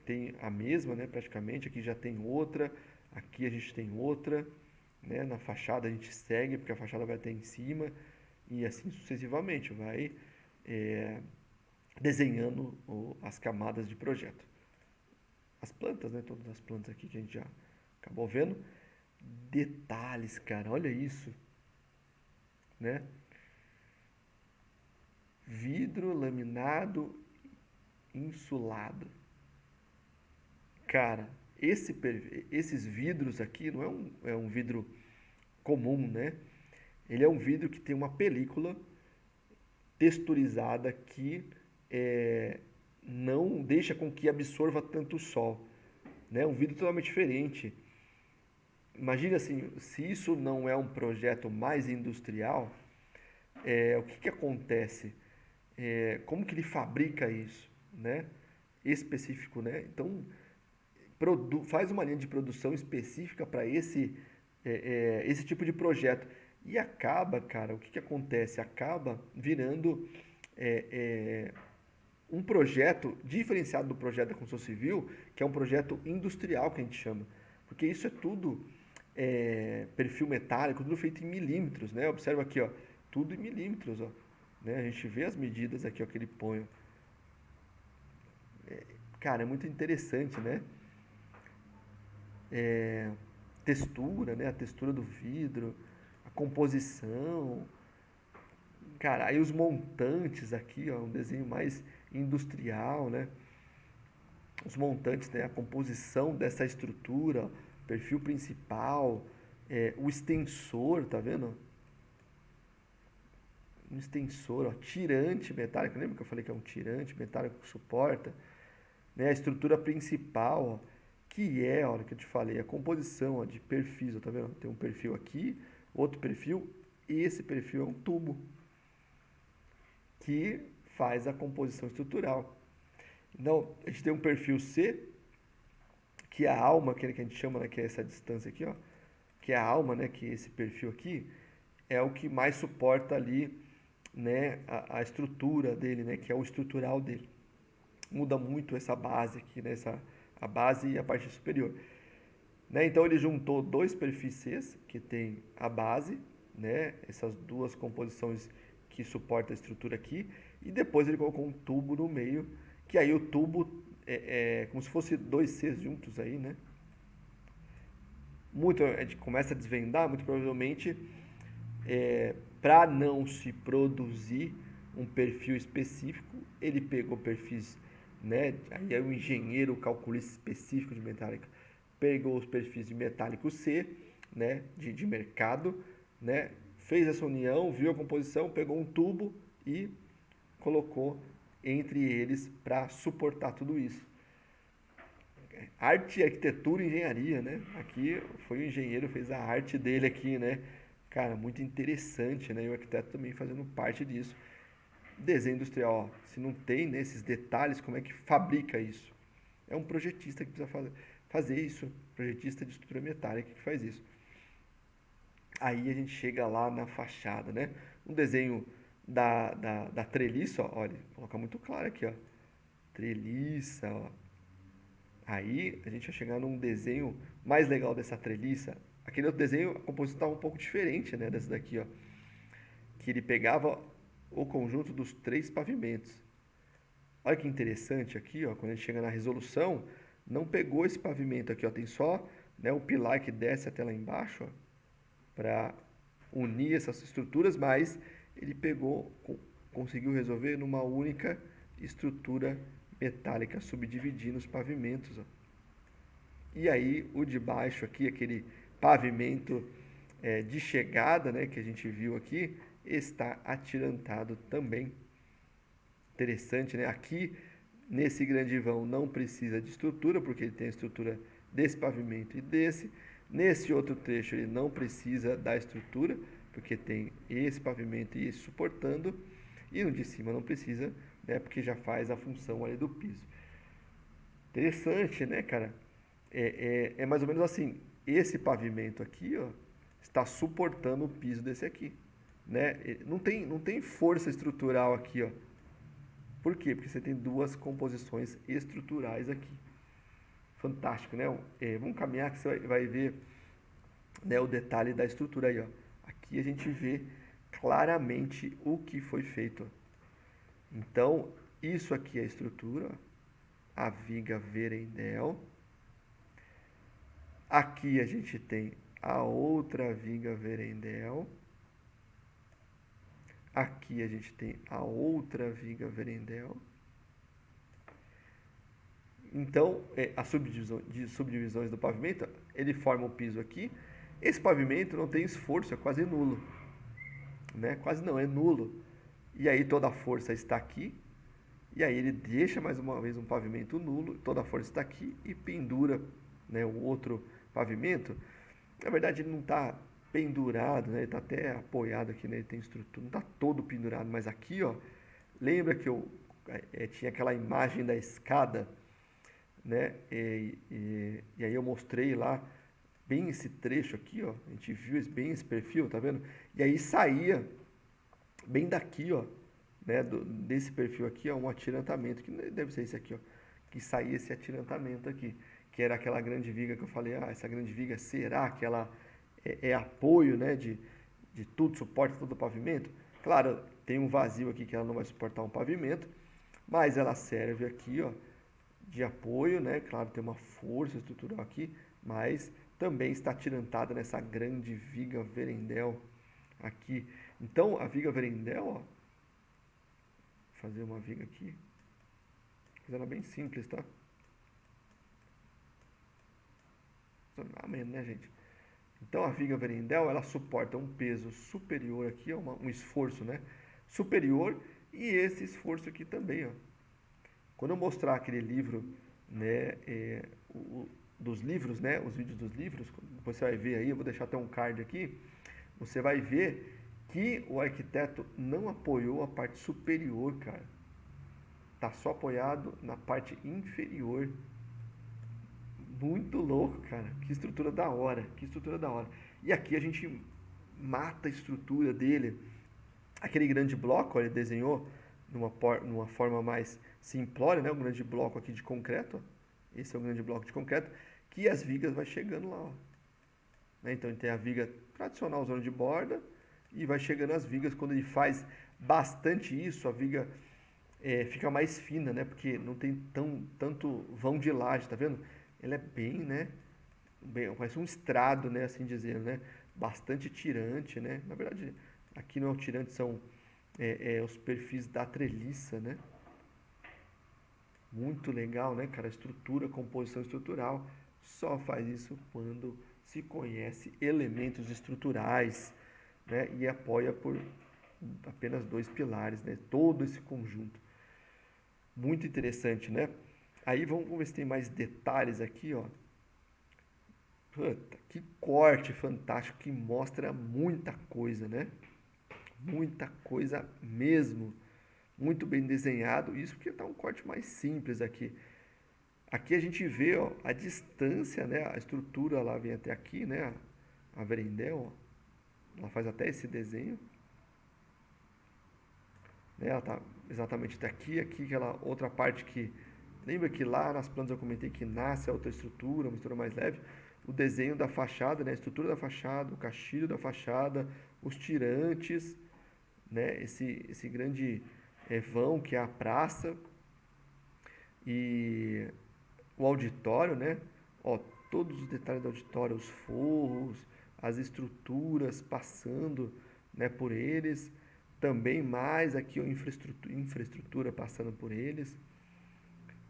tem a mesma, né? Praticamente, aqui já tem outra, aqui a gente tem outra, né? Na fachada a gente segue, porque a fachada vai até em cima, e assim sucessivamente, vai desenhando as camadas de projeto. As plantas, né? Todas as plantas aqui que a gente já acabou vendo. Detalhes, cara, olha isso, né? Vidro laminado insulado. Cara, esses vidros aqui não é um vidro comum, né? Ele é um vidro que tem uma película texturizada que não deixa com que absorva tanto sol, né? Um vidro totalmente diferente. Imagina assim, se isso não é um projeto mais industrial, o que acontece? Como que ele fabrica isso, né? Específico, né? Então, faz uma linha de produção específica para esse tipo de projeto. E acaba, cara, o que acontece? Acaba virando um projeto diferenciado do projeto da construção civil, que é um projeto industrial que a gente chama. Porque isso é tudo perfil metálico, tudo feito em milímetros, né? Observa aqui, ó, tudo em milímetros, ó. Né? A gente vê as medidas aqui, ó, que ele põe. Cara, é muito interessante, né? Textura, né? A textura do vidro, a composição. Cara, aí os montantes aqui, ó, um desenho mais industrial, né? Os montantes, né? A composição dessa estrutura, perfil principal, o extensor, tá vendo? Um extensor, ó, tirante metálico, lembra que eu falei que é um tirante metálico que suporta? Né? A estrutura principal, ó, que é, olha que eu te falei, a composição ó, de perfis, ó, tá vendo? Tem um perfil aqui, outro perfil, e esse perfil é um tubo que faz a composição estrutural. Então, a gente tem um perfil C, que é a alma, aquele que a gente chama, né, que é essa distância aqui, ó, que é a alma, né, que esse perfil aqui é o que mais suporta ali, né, a estrutura dele, né, que é o estrutural dele. Muda muito essa base aqui, né, a base e a parte superior. Né, então ele juntou dois perfis Cs, que tem a base, né, essas duas composições que suportam a estrutura aqui, e depois ele colocou um tubo no meio, que aí o tubo é como se fosse dois Cs juntos aí, né? A gente começa a desvendar, muito provavelmente, para não se produzir um perfil específico, ele pegou perfis, né? Aí é o engenheiro, o calculista específico de metálica, pegou os perfis de metálico C, né? De mercado, né? Fez essa união, viu a composição, pegou um tubo e colocou entre eles para suportar tudo isso. Arte, arquitetura e engenharia, né? Aqui foi o engenheiro, fez a arte dele aqui, né? Cara, muito interessante, né? E o arquiteto também fazendo parte disso. Desenho industrial, ó, se não tem nesses detalhes, como é que fabrica isso? É um projetista que precisa fazer isso, projetista de estrutura metálica que faz isso. Aí a gente chega lá na fachada, né? Um desenho da treliça, ó, olha, vou colocar muito claro aqui, ó. Treliça, ó. Aí a gente vai chegar num desenho mais legal dessa treliça. Aquele outro desenho, a composição estava um pouco diferente, né? Dessa daqui, ó. Que ele pegava o conjunto dos três pavimentos. Olha que interessante aqui, ó, quando a gente chega na resolução, não pegou esse pavimento aqui, ó, tem só, né, o pilar que desce até lá embaixo, para unir essas estruturas, mas ele pegou, conseguiu resolver numa única estrutura metálica, subdividindo os pavimentos, ó. E aí o de baixo aqui, aquele pavimento de chegada, né, que a gente viu aqui, está atirantado também. Interessante, né? Aqui, nesse grande vão, não precisa de estrutura, porque ele tem a estrutura desse pavimento e desse. Nesse outro trecho, ele não precisa da estrutura, porque tem esse pavimento e esse suportando. E no de cima não precisa, né? Porque já faz a função ali do piso. Interessante, né, cara? É mais ou menos assim. Esse pavimento aqui, ó, está suportando o piso desse aqui, né? Não tem força estrutural aqui, ó. Por quê? Porque você tem duas composições estruturais aqui. Fantástico, né? Vamos caminhar que você vai ver, né, o detalhe da estrutura aí, ó. Aqui a gente vê claramente o que foi feito. Então, isso aqui é a estrutura, ó. A viga Verendel. Aqui a gente tem a outra viga Verendel. Aqui a gente tem a outra viga Verendel. Então, as subdivisões do pavimento, ele forma o piso aqui. Esse pavimento não tem esforço, é quase nulo. Né? Quase não, é nulo. E aí toda a força está aqui. E aí ele deixa mais uma vez um pavimento nulo, toda a força está aqui e pendura, né, o outro pavimento. Na verdade, ele não está pendurado, né? Ele está até apoiado aqui, né? Ele tem estrutura, não está todo pendurado, mas aqui, ó, lembra que eu tinha aquela imagem da escada, né? E aí eu mostrei lá bem esse trecho aqui, ó. A gente viu bem esse perfil, tá vendo? E aí saía bem daqui, ó, né? Desse perfil aqui, ó, um atirantamento que deve ser esse aqui, ó, que saía esse atirantamento aqui, que era aquela grande viga que eu falei, essa grande viga será que ela é apoio, né? De tudo, suporte todo o pavimento? Claro, tem um vazio aqui que ela não vai suportar um pavimento, mas ela serve aqui, ó, de apoio, né? Claro, tem uma força estrutural aqui, mas também está atirantada nessa grande viga Verendel aqui. Então, a viga Verendel, ó, vou fazer uma viga aqui, fazendo bem simples, tá? Amém, né, gente? Então, a viga Verendel, ela suporta um peso superior aqui, um esforço, né? Superior, e esse esforço aqui também, ó. Quando eu mostrar aquele livro, né, dos livros, né, os vídeos dos livros, você vai ver aí, eu vou deixar até um card aqui, você vai ver que o arquiteto não apoiou a parte superior, cara. Tá só apoiado na parte inferior. Muito louco, cara. Que estrutura da hora, que estrutura da hora. E aqui a gente mata a estrutura dele. Aquele grande bloco, ó, ele desenhou numa forma mais simplória, né? Um grande bloco aqui de concreto, ó. Esse é o grande bloco de concreto, que as vigas vai chegando lá, ó. Né? Então ele tem a viga tradicional, zona de borda, e vai chegando as vigas. Quando ele faz bastante isso, a viga fica mais fina, né? Porque não tem tanto vão de laje, tá vendo? Ela é bem, né? Parece um estrado, né? Assim dizendo, né? Bastante tirante, né? Na verdade, aqui não é o tirante, são os perfis da treliça, né? Muito legal, né, cara? Estrutura, composição estrutural. Só faz isso quando se conhece elementos estruturais, né? E apoia por apenas dois pilares, né? Todo esse conjunto. Muito interessante, né? Aí vamos ver se tem mais detalhes aqui, ó. Puta, que corte fantástico que mostra muita coisa, né? Muita coisa mesmo, muito bem desenhado. Isso porque está um corte mais simples aqui. Aqui a gente vê, ó, a distância, né? A estrutura lá vem até aqui, né? A Verendel, ó, ela faz até esse desenho, né? Ela está exatamente até aqui, aquela outra parte que... Lembra que lá nas plantas eu comentei que nasce a outra estrutura, uma estrutura mais leve? O desenho da fachada, né? A estrutura da fachada, o caixilho da fachada, os tirantes, né? Esse grande vão que é a praça e o auditório, né? Ó, todos os detalhes do auditório, os forros, as estruturas passando, né, por eles. Também mais aqui a infraestrutura passando por eles,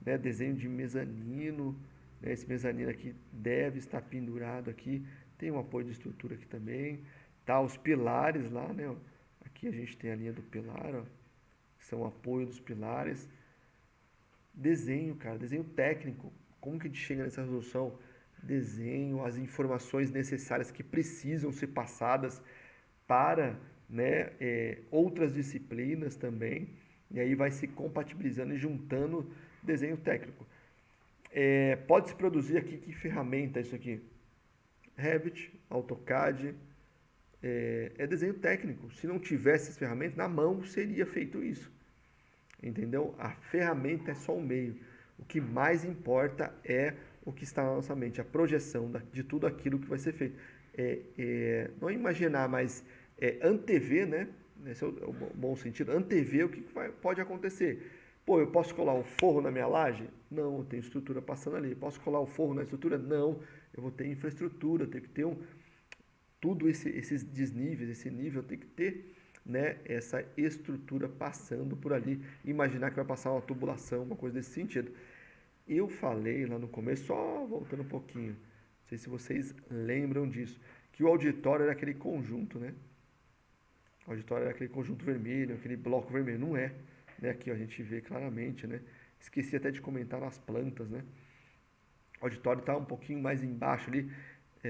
né? Desenho de mezanino, né? Esse mezanino aqui deve estar pendurado aqui. Tem um apoio de estrutura aqui também. Tá, os pilares lá, né? Aqui a gente tem a linha do pilar, ó, que são o apoio dos pilares. Desenho, cara, desenho técnico. Como que a gente chega nessa resolução? Desenho, as informações necessárias que precisam ser passadas para, né, outras disciplinas também. E aí vai se compatibilizando e juntando desenho técnico. Pode se produzir aqui, que ferramenta é isso aqui? Revit, AutoCAD, é desenho técnico. Se não tivesse as ferramentas, na mão seria feito isso. Entendeu? A ferramenta é só um meio. O que mais importa é o que está na nossa mente, a projeção de tudo aquilo que vai ser feito. Não é imaginar, mas antever, né? Esse é o bom sentido. Antever o que pode acontecer. Pô, eu posso colar um forro na minha laje? Não, eu tenho estrutura passando ali. Posso colar o forro na estrutura? Não, eu vou ter infraestrutura, eu tenho que ter tudo esses desníveis, esse nível tem que ter, né, essa estrutura passando por ali. Imaginar que vai passar uma tubulação, uma coisa desse sentido. Eu falei lá no começo, só voltando um pouquinho, não sei se vocês lembram disso, que o auditório era aquele conjunto, né? O auditório era aquele conjunto vermelho, aquele bloco vermelho. Não é, né? Aqui ó, a gente vê claramente, né? Esqueci até de comentar nas plantas, né? O auditório está um pouquinho mais embaixo ali,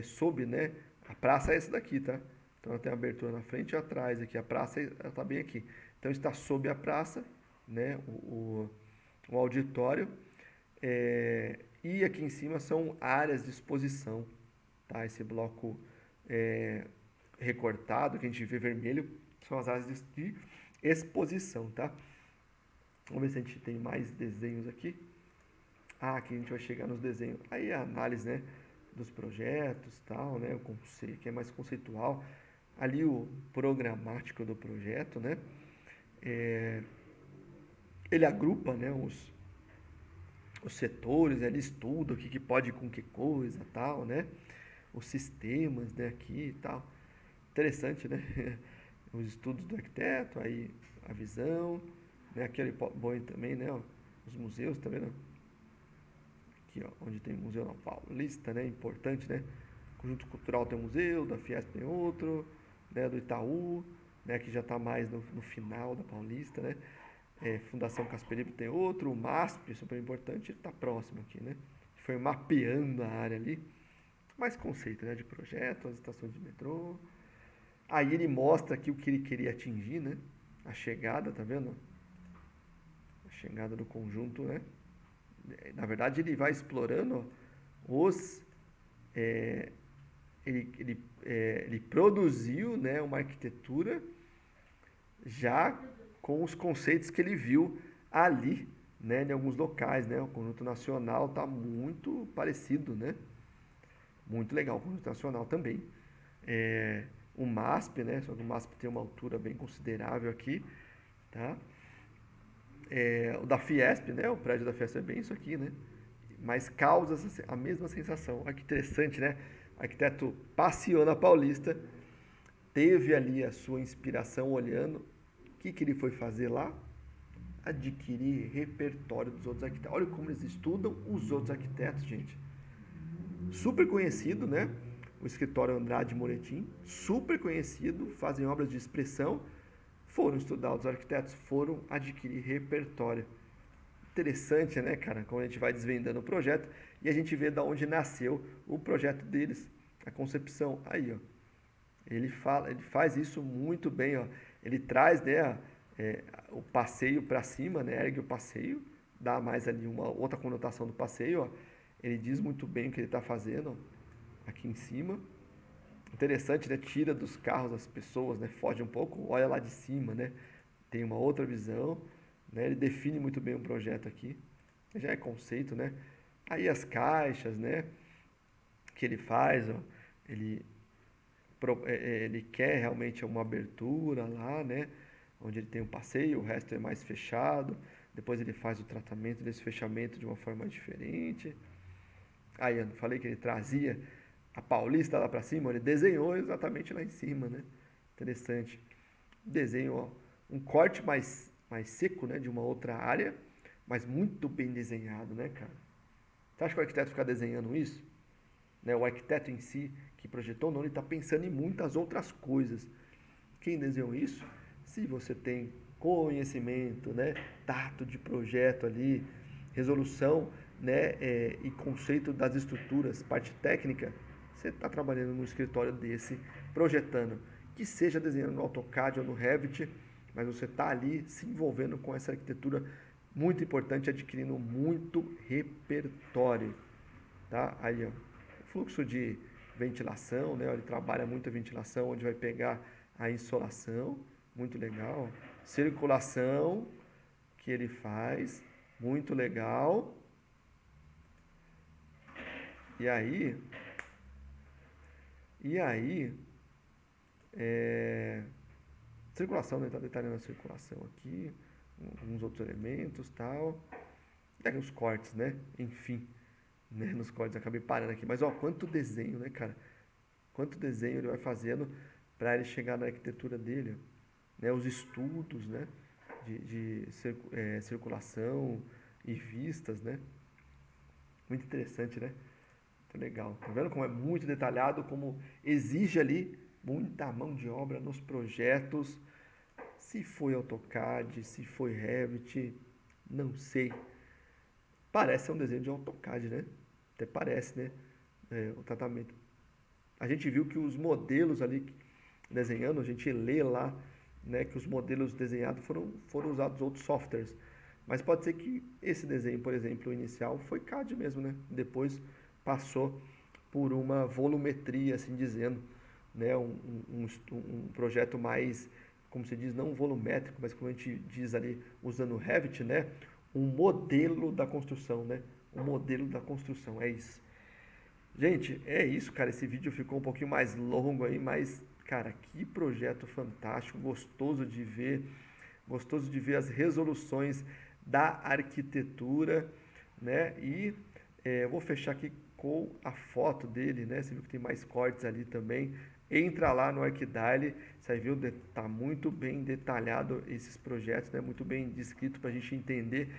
sob, né? A praça é essa daqui, tá? Então ela tem abertura na frente e atrás aqui. A praça está bem aqui. Então está sob a praça, né? O auditório. E aqui em cima são áreas de exposição, tá? Esse bloco recortado que a gente vê vermelho são as áreas de exposição, tá? Vamos ver se a gente tem mais desenhos aqui. Aqui a gente vai chegar nos desenhos. Aí a análise, né, dos projetos, tal, né, o conceito, que é mais conceitual. Ali o programático do projeto, né? Ele agrupa, né, os setores, ele estuda o que pode ir com que coisa, tal, né? Os sistemas, né, aqui e tal. Interessante, né? Os estudos do arquiteto, aí a visão, né? Aqui ele põe também, né? Os museus, tá vendo? Aqui, ó, onde tem museu na Paulista, né? Importante, né? Conjunto Cultural tem um museu, da Fiesp tem outro, né? Do Itaú, né? Que já está mais no final da Paulista, né? Fundação Casperibe tem outro, o MASP, super importante, ele está próximo aqui, né? Foi mapeando a área ali. Mais conceito, né? De projeto, as estações de metrô. Aí ele mostra aqui o que ele queria atingir, né? A chegada, tá vendo? A chegada do conjunto, né? Na verdade, ele vai explorando os... ele produziu, né, uma arquitetura já com os conceitos que ele viu ali, né, em alguns locais, né? O conjunto nacional está muito parecido, né? Muito legal, o conjunto nacional também. O MASP, né? Só que o MASP tem uma altura bem considerável aqui, tá? O da Fiesp, né? O prédio da Fiesp é bem isso aqui, né? Mas causa a mesma sensação. Olha que interessante, né? O arquiteto passeou na Paulista, teve ali a sua inspiração olhando. O que ele foi fazer lá? Adquirir repertório dos outros arquitetos. Olha como eles estudam os outros arquitetos, gente. Super conhecido, né? O escritório Andrade Moretim, super conhecido, fazem obras de expressão, foram estudar os arquitetos, foram adquirir repertório. Interessante, né, cara? Como a gente vai desvendando o projeto e a gente vê de onde nasceu o projeto deles, a concepção. Aí, ó, ele faz isso muito bem, ó. Ele traz, né, o passeio para cima, né? Ergue o passeio, dá mais ali uma outra conotação do passeio, ó. Ele diz muito bem o que ele está fazendo, ó, aqui em cima. Interessante, né? Tira dos carros as pessoas, né? Foge um pouco, olha lá de cima, né? Tem uma outra visão, né? Ele define muito bem o projeto aqui. Já é conceito, né? Aí as caixas, né? Que ele faz, ó, ele, ele quer realmente uma abertura lá, né? Onde ele tem um passeio, o resto é mais fechado. Depois ele faz o tratamento desse fechamento de uma forma diferente. Aí eu falei que ele trazia a Paulista lá para cima, ele desenhou exatamente lá em cima, né? Interessante. Desenho, ó, um corte mais seco, né, de uma outra área, mas muito bem desenhado, né, cara? Você acha que o arquiteto fica desenhando isso? Né, o arquiteto em si, que projetou, não, ele está pensando em muitas outras coisas. Quem desenhou isso? Se você tem conhecimento, né, tato de projeto ali, resolução, né, e conceito das estruturas, parte técnica, você está trabalhando num escritório desse, projetando, que seja desenhando no AutoCAD ou no Revit, mas você está ali se envolvendo com essa arquitetura muito importante, adquirindo muito repertório, tá? Aí, ó, fluxo de ventilação, né? Ele trabalha muito a ventilação, onde vai pegar a insolação, muito legal. Circulação que ele faz, muito legal. E aí, e aí, é, circulação, né? Tá detalhando a circulação aqui, alguns outros elementos, tal. E aí os cortes, né? Enfim, né? Nos cortes acabei parando aqui, mas ó, quanto desenho, né, cara? Quanto desenho ele vai fazendo para ele chegar na arquitetura dele, né? Os estudos, né? De circulação e vistas, né? Muito interessante, né? Muito legal. Tá vendo como é muito detalhado, como exige ali muita mão de obra nos projetos. Se foi AutoCAD, se foi Revit, não sei. Parece um desenho de AutoCAD, né? Até parece, né? O tratamento. A gente viu que os modelos ali desenhando, a gente lê lá, né, que os modelos desenhados foram usados outros softwares. Mas pode ser que esse desenho, por exemplo, o inicial foi CAD mesmo, né? Depois passou por uma volumetria, assim dizendo, né? Um projeto mais, como se diz, não volumétrico, mas como a gente diz ali, usando o Revit, né? Um modelo da construção, né? Um modelo da construção, é isso. Gente, é isso, cara. Esse vídeo ficou um pouquinho mais longo aí, mas, cara, que projeto fantástico, gostoso de ver as resoluções da arquitetura, né? E eu vou fechar aqui com a foto dele, né? Você viu que tem mais cortes ali também. Entra lá no Arquidale, você viu, tá muito bem detalhado esses projetos, né? Muito bem descrito para a gente entender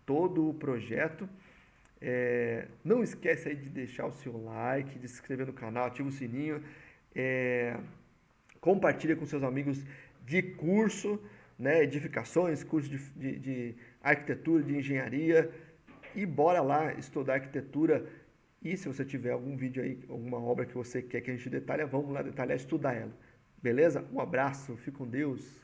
todo o projeto. Não esquece aí de deixar o seu like, de se inscrever no canal, ativa o sininho, compartilha com seus amigos de curso, né, edificações, curso de arquitetura, de engenharia, e bora lá estudar arquitetura. E se você tiver algum vídeo aí, alguma obra que você quer que a gente detalhe, vamos lá detalhar, estudar ela. Beleza? Um abraço, fique com Deus.